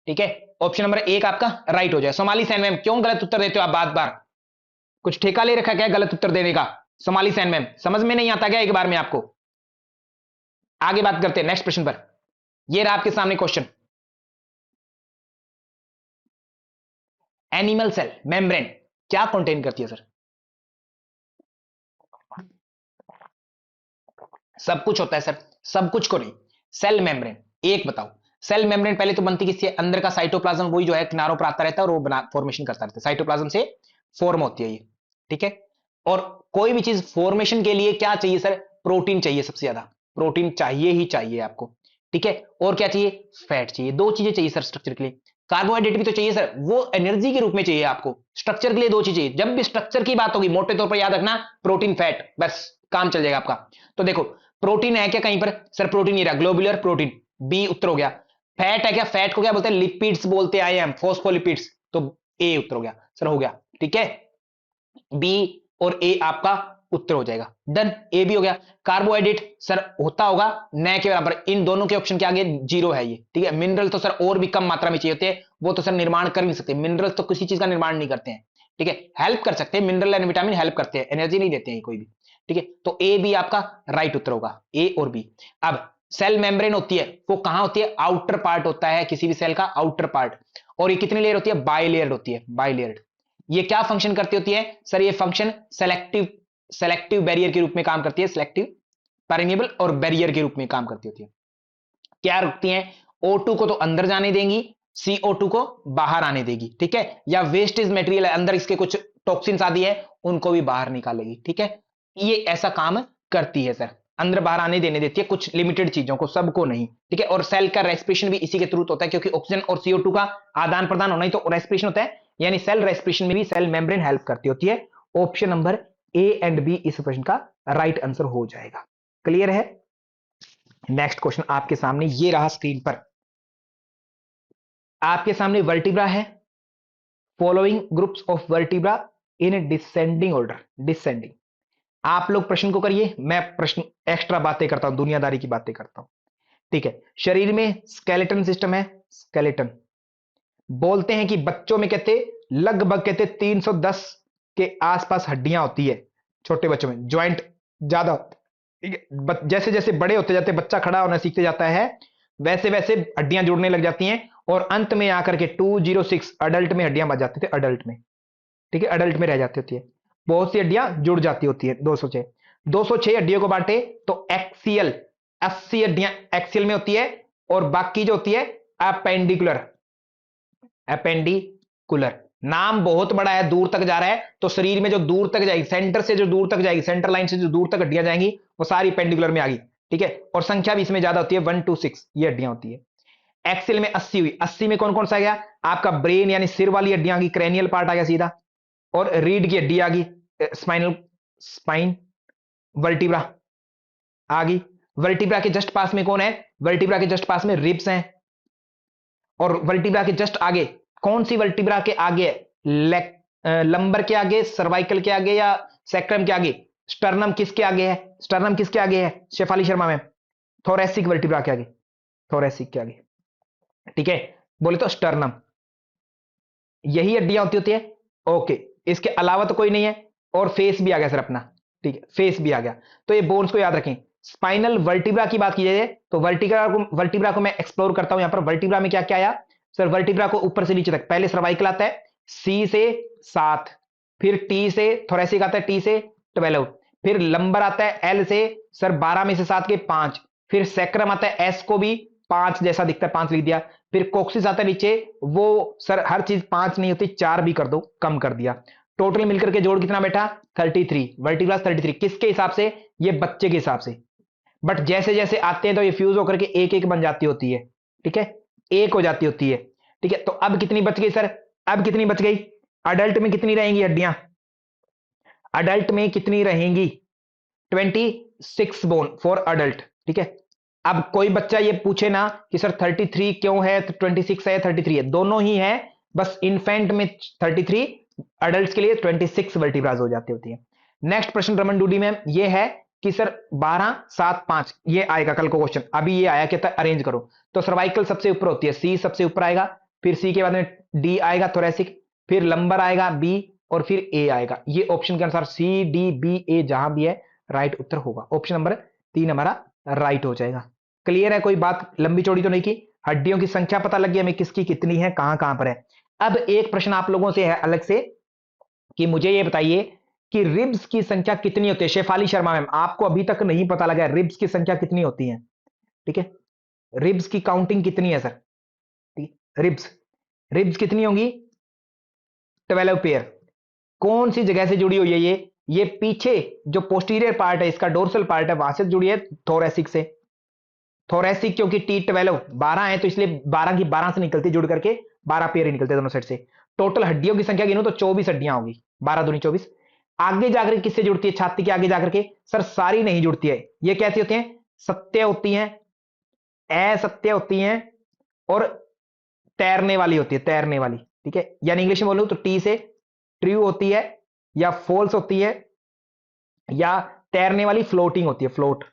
ठीक है, ऑप्शन नंबर एक आपका राइट हो जाए। सोमाली सैन मैम, क्यों गलत उत्तर देते हो आप बार बार, कुछ ठेका ले रखा क्या गलत उत्तर देने का। सोमाली सैन मैम, समझ में नहीं आता क्या एक बार में आपको। आगे बात करते हैं नेक्स्ट प्रश्न पर, ये रहा आपके सामने क्वेश्चन। एनिमल सेल मेम्ब्रेन क्या कंटेन करती है सर, सब कुछ होता है सर, सब कुछ को नहीं, सेल मेम्ब्रेन एक बताओ। सेल मेम्ब्रेन पहले तो बनती किससे, अंदर का साइटोप्लाज्म, वही जो है किनारों पर आता रहता है और वो बना फॉर्मेशन करता रहता है, साइटोप्लाज्म से फॉर्म होती है ये। ठीक है, और कोई भी चीज फॉर्मेशन के लिए क्या चाहिए सर, प्रोटीन चाहिए, सबसे ज्यादा प्रोटीन चाहिए ही चाहिए आपको। ठीक है, और क्या चाहिए, फैट चाहिए, दो चीजें चाहिए सर स्ट्रक्चर के लिए। कार्बोहाइड्रेट भी तो चाहिए सर, वो एनर्जी के रूप में चाहिए आपको, स्ट्रक्चर के लिए दो चीजें। जब भी स्ट्रक्चर की बात होगी मोटे तौर पर याद रखना, प्रोटीन फैट, बस काम चल जाएगा आपका। तो देखो प्रोटीन है क्या कहीं पर सर, प्रोटीन नहीं रहा, ग्लोबुलर प्रोटीन, बी उत्तर हो गया। फैट है क्या, फैट को क्या बोलते हैं, लिपिड्स बोलते आए हम, फोस्फोलिपिड्स, तो ए उत्तर हो गया सर, हो गया। ठीक है, बी और ए आपका उत्तर हो जाएगा, डन, ए भी हो गया। कार्बोहाइड्रेट सर होता होगा न के बराबर, इन दोनों के ऑप्शन के आगे जीरो है ये। ठीक है, मिनरल तो सर और भी कम मात्रा में चाहिए होते हैं, वो तो सर निर्माण कर नहीं सकते, मिनरल तो किसी चीज का निर्माण नहीं करते हैं। ठीक है, हेल्प कर सकते हैं, मिनरल एंड विटामिन हेल्प करते हैं, एनर्जी नहीं देते हैं कोई भी। ठीक है, तो ए भी आपका राइट उत्तर होगा, ए और बी। अब सेल मेम्ब्रेन होती है वो कहां होती है, आउटर पार्ट होता है किसी भी सेल का, आउटर पार्ट, और ये कितनी लेयर होती है, बाई लेयर होती है, बाई लेयर। ये क्या फंक्शन करती होती है सर, ये फंक्शन सेलेक्टिव, सेलेक्टिव बैरियर के रूप में काम करती है, सेलेक्टिव परमेबल और बैरियर के रूप में काम करती होती है। क्या रुकती है, O2 को तो अंदर जाने देंगी, CO2 को बाहर आने देगी। ठीक है, या वेस्टेज मटेरियल है अंदर, इसके कुछ टॉक्सिन्स आदि है उनको भी बाहर निकालेगी। ठीक है, ये ऐसा काम करती है सर, अंदर बाहर आने देने देती है कुछ लिमिटेड चीजों को, सबको नहीं। ठीक है, और सेल का रेस्पिरेशन भी इसी के थ्रू होता है, क्योंकि ऑक्सीजन और CO2 का आदान प्रदान होना ही तो रेस्पिरेशन होता है, यानी सेल रेस्पिरेशन में भी सेल मेम्ब्रेन हेल्प करती होती है। Option number A and B इस प्रश्न का राइट आंसर हो जाएगा। क्लियर है, नेक्स्ट क्वेश्चन आपके सामने ये रहा स्क्रीन पर, आपके सामने वर्टिब्रा है, following groups of vertebra in descending order, descending. आप लोग प्रश्न को करिए, मैं प्रश्न एक्स्ट्रा बातें करता हूं, दुनियादारी की बातें करता हूं। ठीक है, शरीर में स्केलेटन सिस्टम है, स्केलेटन बोलते हैं कि बच्चों में कहते लगभग कहते 310 के आसपास हड्डियां होती है, छोटे बच्चों में ज्वाइंट ज्यादा होते हैं। ठीक है, जैसे जैसे बड़े होते जाते बच्चा खड़ा होना सीखते जाता है, वैसे वैसे हड्डियां जुड़ने लग जाती हैं, और अंत में आकर के 206 अडल्ट में हड्डियां बच जाती थे, अडल्ट में। ठीक है, अडल्ट में रह जाती होती है। बहुत सी हड्डियां जुड़ जाती होती है। 206, 206 हड्डियों को बांटे तो एक्सियल 80 हड्डियां एक्सियल में होती है, और बाकी जो होती है अपेंडिकुलर। अपेंडिकुलर नाम बहुत बड़ा है, दूर तक जा रहा है, तो शरीर में जो दूर तक जाएगी, सेंटर से जो दूर तक जाएगी, सेंटर लाइन से जो दूर तक हड्डियां जाएंगी वो सारी पेंडिकुलर में आ गई। ठीक है, और संख्या भी इसमें ज्यादा होती है, 1 to 6 ये हड्डियां होती है। एक्सेल में 80 हुई, 80 में कौन कौन सा आ गया? आपका ब्रेन यानी सिर वाली हड्डियां आ गई, क्रेनियल पार्ट आ गया सीधा, और रीढ़ की हड्डी आ गई, स्पाइनल स्पाइन, वर्टिब्रा आ गई। वर्टिब्रा के जस्ट पास में कौन है? वर्टिब्रा के जस्ट पास में रिब्स हैं। और वर्टिब्रा के जस्ट आगे कौन सी वर्टिब्रा के आगे है? लंबर के आगे, सर्वाइकल के आगे, या सेक्रम के आगे? स्टर्नम किसके आगे है? स्टर्नम किसके आगे है Shefali Sharma ma'am? Thoracic vertebra के आगे, थोरेसिक के आगे। ठीक है, बोले तो स्टर्नम, यही हड्डियां होती है। ओके, इसके अलावा तो कोई नहीं है। और फेस भी आ गया सर अपना। ठीक है, फेस भी आ गया। तो ये बोन्स को याद रखें। स्पाइनल वर्टिब्रा की बात की जाए तो वर्टिब्रा को मैं एक्सप्लोर करता हूं। यहां पर वर्टिब्रा में क्या क्या आया सर? वर्टिब्रा को ऊपर से नीचे तक, पहले सर्वाइकल आता है, सी से 7, फिर टी से थोरेसिक आता है, टी से 12, फिर लंबर आता है एल से सर 12 में से 7 के 5, फिर सेक्रम आता है एस को भी 5 जैसा दिखता है, 5 लिख दिया, फिर कोक्सिस आता है नीचे, वो सर हर चीज 5 नहीं होती, 4 भी कर दो, कम कर दिया। टोटल मिलकर के जोड़ कितना बेटा? 33 वर्टिब्रा 33। किसके हिसाब से? ये बच्चे के हिसाब से। बट जैसे जैसे आते हैं तो ये फ्यूज होकर के एक एक बन जाती होती है। ठीक है, एक हो जाती होती है। ठीक है, तो अब कितनी बच गई सर? अब कितनी बच गई? अडल्ट में कितनी रहेंगी हड्डियां? अडल्ट में कितनी रहेंगी? 26 बोन फॉर अडल्ट। ठीक है, अब कोई बच्चा ये पूछे ना कि सर 33 क्यों है, 26 है, 33 है, दोनों ही है, बस इन्फेंट में 33, अडल्ट के लिए 26 वर्टिब्राज हो जाती होती है। नेक्स्ट प्रश्न रमन डूडी में ये है कि सर 12 7 5 ये आएगा कल को क्वेश्चन। अभी ये आया कहता है अरेंज करो, तो सर्वाइकल सबसे ऊपर होती है, सी सबसे ऊपर आएगा, फिर सी के बाद में डी आएगा थोरेसिक, फिर लंबर आएगा बी, और फिर ए आएगा। ये ऑप्शन के अनुसार सी डी बी ए जहां भी है राइट उत्तर होगा। ऑप्शन नंबर 3 हमारा राइट हो जाएगा। क्लियर है? कोई बात लंबी चौड़ी तो नहीं की? हड्डियों की संख्या पता लग गई हमें, किसकी कितनी है, कहां कहां पर है। अब एक प्रश्न आप लोगों से है अलग से कि मुझे ये बताइए कि रिब्स की संख्या कितनी होती है? शेफाली शर्मा मैम, आपको अभी तक नहीं पता लगा रिब्स की संख्या कितनी होती है? ठीक है, रिब्स की काउंटिंग कितनी है सर? ठीक है, रिब्स रिब्स कितनी होंगी? 12 पेयर। कौन सी जगह से जुड़ी हुई है ये पीछे जो पोस्टीरियर पार्ट है, इसका डोर्सल पार्ट है, वहां से जुड़ी है थोरेसिक से। थोरेसिक क्योंकि T12 12 है तो इसलिए 12 की 12 से निकलती जुड़ करके 12 पेयर निकलते दोनों साइड से। टोटल हड्डियों की संख्या गिनूं तो 24 हड्डियां होगी, 12 दूनी 24। आगे जाकर किससे जुड़ती है? छाती के आगे जाकर के सर सारी नहीं जुड़ती है। ये कैसी होती है? सत्य होती हैं, असत्य होती हैं, और तैरने वाली होती है, तैरने वाली। ठीक है, यानी इंग्लिश में बोलूं तो टी से ट्रू होती है, या फॉल्स होती है, या तैरने वाली फ्लोटिंग होती है, फ्लोट।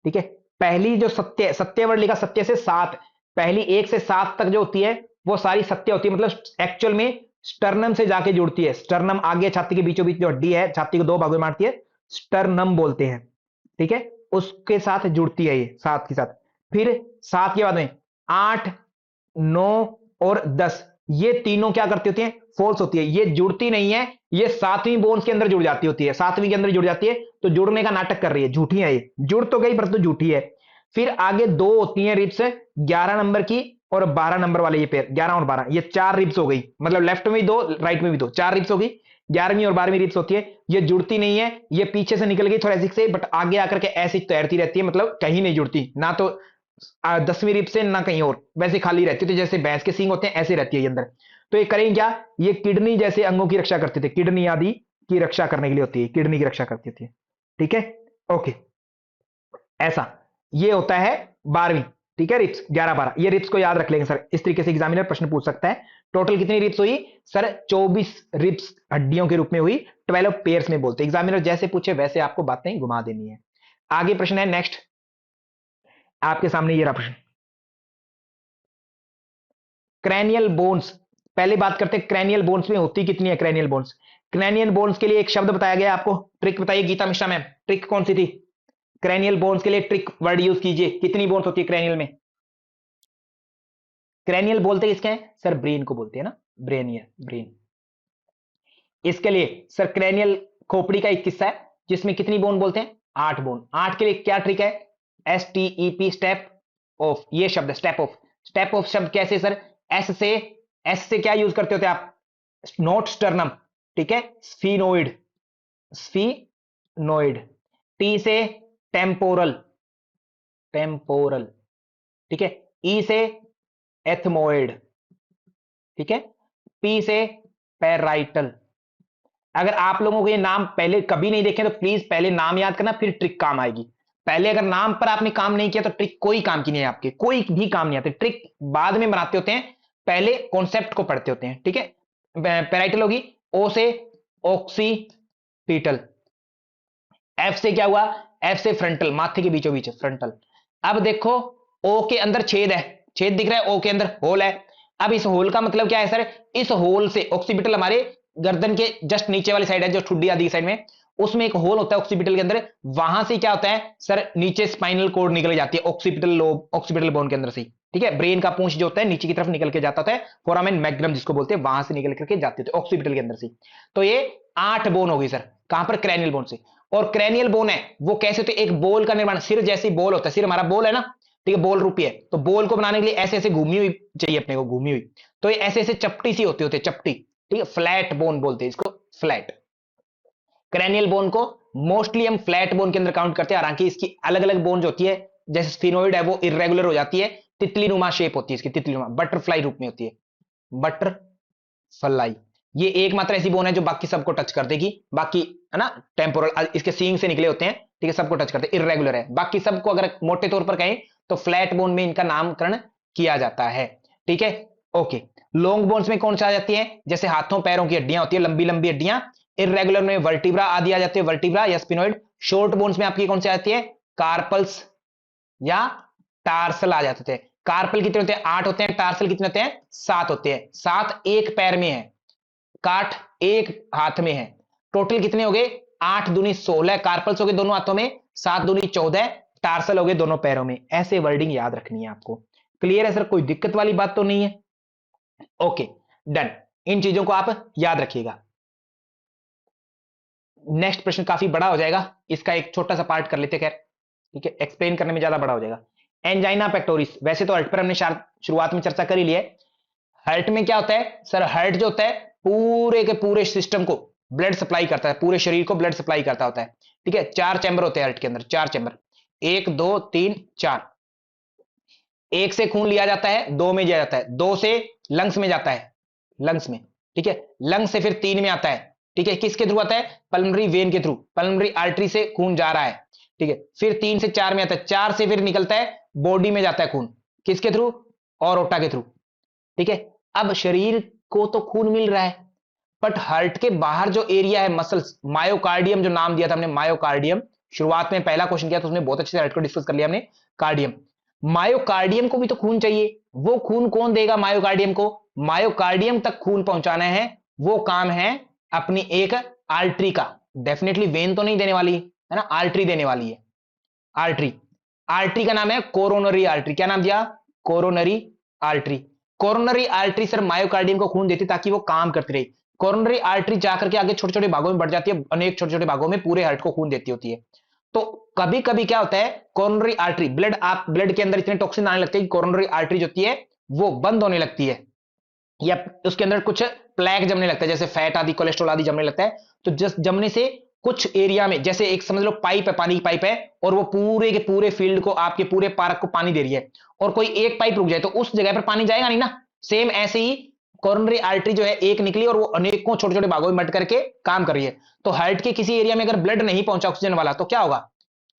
ठीक है, पहली जो सत्य, सत्य वर्ड लिखा सत्य से 7, पहली 1 से 7 तक जो होती है वो सारी सत्य होती है, मतलब एक्चुअल में स्टर्नम से जाके जुड़ती है। स्टर्नम आगे छाती के बीचों बीच जो हड्डी है, छाती को 2 भागों में बांटती है, स्टर्नम बोलते हैं। ठीक है, उसके साथ जुड़ती है ये 7 के साथ। फिर 7 के बाद में 8 9 और 10 ये तीनों क्या करती होती हैं? फॉल्स होती है, ये जुड़ती नहीं है, ये 7वीं बोन्स के अंदर जुड़ जाती होती है, 7वीं के अंदर जुड़ जाती है, तो जुड़ने का नाटक कर रही है, झूठी है ये, जुड़ तो गई परंतु झूठी है। फिर आगे 2 होती हैं रिब्स, 11 नंबर की और 12 नंबर वाले ये पेयर, 11 और 12, ये 4 रिब्स हो गई, मतलब लेफ्ट में भी 2 राइट में भी 2, 4 रिब्स हो गई। 11वीं और 12वीं रिब्स होती है, ये जुड़ती नहीं है, ये पीछे से निकल गई थोरेसिक से, बट आगे आकर के ऐसी तैरती रहती है, मतलब कहीं नहीं जुड़ती ना, तो 10वीं रिब से ना कहीं और, वैसे खाली रहती थी, जैसे भैंस के सींग होते हैं ऐसे रहती है ये अंदर। तो ये करेंगे क्या? ये किडनी जैसे अंगों की रक्षा करते थे, किडनी आदि की रक्षा करने के लिए होती है, किडनी की रक्षा करती थी। ठीक है, ओके, ऐसा ये होता है 12वीं। ठीक है, रिप्स 11 12, ये रिप्स को याद रख लेंगे सर, इस तरीके से एग्जामिनर प्रश्न पूछ सकता है। टोटल कितनी रिप्स हुई सर? 24 रिप्स हड्डियों के रूप में हुई, 12 पेयर्स में बोलते। एग्जामिनर जैसे पूछे वैसे आपको बातें घुमा देनी है। आगे प्रश्न है नेक्स्ट, आपके सामने ये रहा प्रश्न, क्रैनियल बोन्स। पहले बात करते हैं क्रैनियल बोन्स में होती कितनी है क्रैनियल बोन्स। क्रैनियल बोन्स के लिए एक शब्द बताया गया आपको, ट्रिक बताइए गीता मिश्रा मैम, ट्रिक कौन सी थी? क्रैनियल बोन्स के लिए ट्रिक वर्ड यूज कीजिए, कितनी बोन्स होती है क्रैनियल में? क्रैनियल बोलते किसके हैं सर? ब्रेन को बोलते हैं ना, ब्रेन, ये ब्रेन। इसके लिए सर क्रैनियल खोपड़ी का एक किस्सा है जिसमें कितनी बोन बोलते हैं, 8 बोन। 8 के लिए क्या ट्रिक है, STEP, स्टेप ऑफ, ये शब्द स्टेप ऑफ। स्टेप ऑफ शब्द कैसे सर, एस से, एस से क्या यूज करते होते आप, नोट स्टर्नम, ठीक है, स्फीनोइड, स्फीनोइड। टी से टेम्पोरल, टेम्पोरल, ठीक है। ई से एथमोइड, ठीक है। पी से पैराइटल। अगर आप लोगों को ये नाम पहले कभी नहीं देखे तो प्लीज पहले नाम याद करना, फिर ट्रिक काम आएगी। पहले अगर नाम पर आपने काम नहीं किया तो ट्रिक कोई काम की नहीं है, आपके कोई भी काम नहीं आते। ट्रिक बाद में बनाते होते हैं, पहले कॉन्सेप्ट को पढ़ते होते हैं, ठीक है। पैराइटल होगी, ओ से ऑक्सीपिटल। एफ से क्या हुआ, एफ से फ्रंटल, माथे के बीचों बीच फ्रंटल। अब देखो ओ के अंदर छेद है, छेद दिख रहा है, ओ के अंदर होल है। अब इस होल का मतलब क्या है सर, इस होल से ऑक्सीपिटल हमारे गर्दन के जस्ट नीचे वाली साइड है, जो ठुड्डी आदि साइड में, उसमें एक होल होता है ऑक्सीपिटल के अंदर। वहां से क्या होता है सर, नीचे स्पाइनल कोड निकल जाती है ऑक्सीपिटल लोब, ऑक्सीपिटल बोन के अंदर से, ठीक है। ब्रेन का पूंछ जो होता है नीचे की तरफ निकल के जाता होता है, फोरामेन मैग्नम जिसको बोलते हैं, वहां से निकल करके जाती होती है ऑक्सीपिटल के अंदर से। तो ये 8 बोन होगी सर, कहां पर, क्रैनियल बोन से। और क्रैनियल बोन है वो कैसे होते, एक बोल का निर्माण, सिर जैसी बोल होता है, सिर हमारा बोल है ना, ठीक है, बोल रूपी है। तो बोल को बनाने के लिए ऐसे ऐसे घूमी हुई चाहिए अपने को, घूमी हुई। तो ये ऐसे ऐसे चपटी सी होती है चपटी, ठीक है, फ्लैट बोन बोलते हैं इसको, फ्लैट। क्रैनियल बोन को मोस्टली हम फ्लैट बोन के अंदर काउंट करते हैं, हालांकि इसकी अलग अलग बोन जो होती है, जैसे स्फिनोइड है वो इरेगुलर हो जाती है, तितली नुमा शेप होती है इसकी, तितली नुमा, बटरफ्लाई रूप में होती है, बटरफ्लाई। ये एकमात्र ऐसी बोन है जो बाकी सबको टच कर देगी, बाकी है ना टेम्पोरल, इसके सींग से निकले होते हैं, ठीक है, सबको टच करते हैं, इरेगुलर है। बाकी सबको अगर मोटे तौर पर कहें तो फ्लैट बोन में इनका नामकरण किया जाता है, ठीक है, ओके। लॉन्ग बोन्स में कौन सा आ जाती है, जैसे हाथों पैरों की हड्डियां होती है, लंबी लंबी हड्डियां। इरेगुलर में वर्टिब्रा आदि आ जाते हैं, वर्टिब्रा या स्पिनोइड। शॉर्ट बोन्स में आपकी कौन सी आती है, कार्पल्स या टार्सल आ जाते थे। कार्पल कितने होते हैं, 8 होते हैं, टार्सल कितने होते हैं, 7 होते हैं। 7 एक पैर में है, काठ एक हाथ में है, टोटल कितने हो गए, 8 दूनी 16 कार्पल्स हो गए दोनों हाथों में, 7 दूनी 14 टार्सल हो गए दोनों पैरों में। ऐसे वर्डिंग याद रखनी है आपको। क्लियर है सर, कोई दिक्कत वाली बात तो नहीं है, ओके डन। इन चीजों को आप याद रखिएगा। नेक्स्ट प्रश्न काफी बड़ा हो जाएगा, इसका एक छोटा सा पार्ट कर लेते खैर, ठीक है, एक्सप्लेन करने में ज्यादा बड़ा हो जाएगा। एंजाइना पेक्टोरिस, वैसे तो हर्ट पर हमने शुरुआत में चर्चा कर ही लिया है। हर्ट में क्या होता है सर, हर्ट जो होता है पूरे के पूरे सिस्टम को ब्लड सप्लाई करता है, पूरे शरीर को ब्लड सप्लाई करता होता है, ठीक है। 4 चैम्बर होते हैं हर्ट के अंदर, 4 चैम्बर, 1 2 3 4। एक से खून लिया जाता है, 2 में लिया जाता है, 2 से लंग्स में जाता है, लंग्स में, ठीक है, लंग्स से फिर 3 में आता है, ठीक है, किसके थ्रू आता है, पल्मोनरी वेन के थ्रू, पल्मोनरी आर्टरी से खून जा रहा है, ठीक है। फिर 3 से 4 में आता है, 4 से फिर निकलता है, बॉडी में जाता है खून, किसके थ्रू, और के थ्रू, ठीक है। अब शरीर को तो खून मिल रहा है, बट हार्ट के बाहर जो एरिया है, मसल्स, मायोकार्डियम जो नाम दिया था हमने, मायोकार्डियम, शुरुआत में पहला क्वेश्चन किया तो उसमें बहुत अच्छे से हार्ट को डिस्कस कर लिया हमने, कार्डियम। मायोकार्डियम को भी तो खून चाहिए, वो खून कौन देगा मायोकार्डियम को, मायोकार्डियम तक खून पहुंचाना है, वो काम है अपनी एक आर्टरी का। डेफिनेटली वेन तो नहीं देने वाली है ना, आर्टरी देने वाली है, आर्टरी। आर्टरी का नाम है कोरोनरी आर्टरी, क्या नाम दिया, coronary artery. Coronary artery sir myocardium को खून देती ताकि वो काम करती रही। कोरोनरी आर्टरी जाकर के आगे छोटे छोटे भागों में बढ़ जाती है, अनेक छोटे छोटे भागों में पूरे हार्ट को खून देती होती है। तो कभी कभी क्या होता है, कोरोनरी आर्टरी, ब्लड, आप ब्लड के अंदर इतने टॉक्सिन आने लगते हैं कि कोरोनरी आर्टरी जो होती है वो बंद होने लगती है, या उसके अंदर कुछ प्लैक जमने लगता है, जैसे फैट आदि, कोलेस्ट्रॉल आदि जमने लगता है। तो जस्ट जमने से कुछ एरिया में, जैसे एक समझ लो पाइप है, पानी की पाइप है, और वो पूरे के पूरे फील्ड को, आपके पूरे पार्क को पानी दे रही है, और कोई एक पाइप रुक जाए तो उस जगह पर पानी जाएगा नहीं ना। सेम ऐसे ही कोरोनरी आर्टरी जो है एक निकली और वो अनेकों छोटे छोटे भागों में बट करके काम कर रही है। तो हार्ट के किसी एरिया में अगर ब्लड नहीं पहुंचा ऑक्सीजन वाला तो क्या होगा,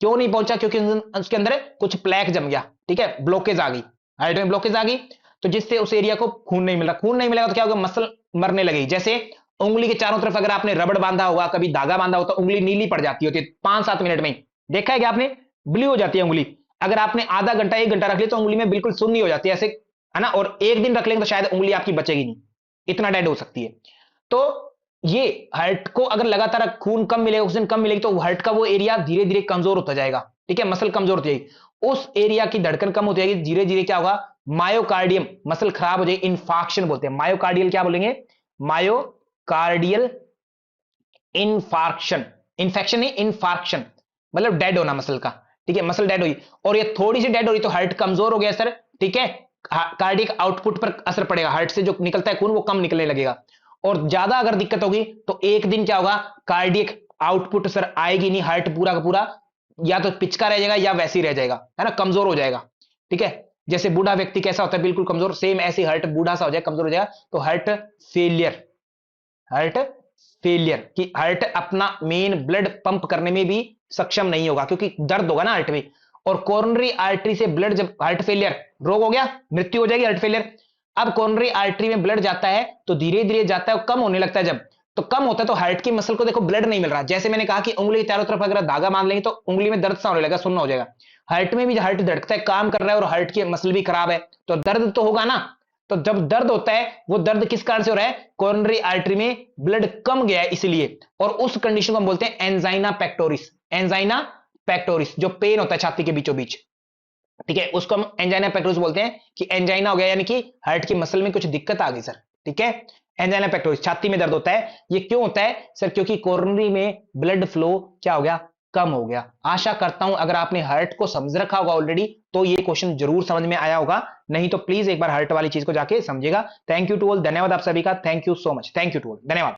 क्यों नहीं पहुंचा, क्योंकि उसके अंदर कुछ प्लैक जम गया, ठीक है, ब्लॉकेज आ गई, हार्ट में ब्लॉकेज आ गई, तो जिससे उस एरिया को खून नहीं मिल रहा। खून नहीं मिलेगा तो क्या होगा, मसल मरने लगेगी। जैसे उंगली के चारों तरफ अगर आपने रबड़ बांधा होगा, कभी धागा बांधा हो, तो उंगली नीली पड़ जाती होती है 5-7 मिनट में, देखा है कि आपने, ब्लू हो जाती है उंगली। अगर आपने आधा घंटा 1 घंटा रख लिया तो उंगली में बिल्कुल सुन्नी हो जाती है ऐसे, है ना, और एक दिन रख लेंगे तो शायद उंगली आपकी बचेगी नहीं, इतना डेड हो सकती है। तो ये हार्ट को अगर लगातार खून कम मिलेगा, ऑक्सीजन कम मिलेगी, तो हार्ट का वो एरिया धीरे धीरे कमजोर होता जाएगा, ठीक है, मसल कमजोर हो जाएगी, उस एरिया की धड़कन कम हो जाएगी, धीरे धीरे क्या होगा, मायोकार्डियम मसल खराब हो जाएगी, इन्फाक्शन बोलते हैं, मायोकार्डियल क्या बोलेंगे, मायोकार्डियल इन्फार्क्शन, इन्फेक्शन नहीं, इन्फार्क्शन मतलब डेड होना मसल का, ठीक है, मसल डेड हुई और ये थोड़ी सी डेड हो रही तो हार्ट कमजोर हो गया सर, ठीक है, कार्डियक आउटपुट पर असर पड़ेगा, हार्ट से जो निकलता है खून वो कम निकलने लगेगा। और ज्यादा अगर दिक्कत होगी तो एक दिन क्या होगा, कार्डियक आउटपुट सर आएगी नहीं, हार्ट पूरा का पूरा या तो पिचका रह जाएगा या वैसे ही रह जाएगा, है ना, कमजोर हो जाएगा, ठीक है। जैसे बूढ़ा व्यक्ति कैसा होता है बिल्कुल कमजोर, सेम ऐसे हार्ट बूढ़ा सा हो जाएगा, कमजोर हो जाएगा, तो हार्ट फेलियर, हार्ट फेलियर कि हार्ट अपना मेन ब्लड पंप करने में भी सक्षम नहीं होगा क्योंकि दर्द होगा ना हार्ट में। और कोरोनरी आर्टरी से ब्लड, जब हार्ट फेलियर रोग हो गया, मृत्यु हो जाएगी, हार्ट फेलियर। अब कोरोनरी आर्टरी में ब्लड जाता है तो धीरे धीरे जाता है, कम होने लगता है, जब तो कम होता है तो हार्ट की मसल को देखो ब्लड नहीं मिल रहा, जैसे मैंने कहा कि उंगली के चारों तरफ अगर धागा बांध लेंगे तो उंगली में दर्द सा होने लगेगा, सुनना हो जाएगा। हार्ट में भी हार्ट धड़कता है, काम कर रहा है और हार्ट की मसल भी खराब है तो दर्द तो होगा ना। तो जब दर्द होता है वो दर्द किस कारण से हो रहा है, कोरोनरी आर्टरी में ब्लड कम गया है इसलिए, और उस कंडीशन को हम बोलते हैं एंजाइना पेक्टोरिस, एंजाइना पेक्टोरिस, जो पेन होता है छाती के बीचों बीच, ठीक है, उसको हम एंजाइना पेक्टोरिस बोलते हैं कि एंजाइना हो गया यानी कि हार्ट की मसल में कुछ दिक्कत आ गई सर, ठीक है। एंजाइना पेक्टोरिस छाती में दर्द होता है, ये क्यों होता है सर, क्योंकि कोरोनरी में ब्लड फ्लो क्या हो गया, कम हो गया। आशा करता हूं अगर आपने हार्ट को समझ रखा होगा ऑलरेडी तो ये क्वेश्चन जरूर समझ में आया होगा, नहीं तो प्लीज एक बार हार्ट वाली चीज को जाके समझेगा। थैंक यू टू ऑल, धन्यवाद आप सभी का, thank you so much, thank you to all, धन्यवाद।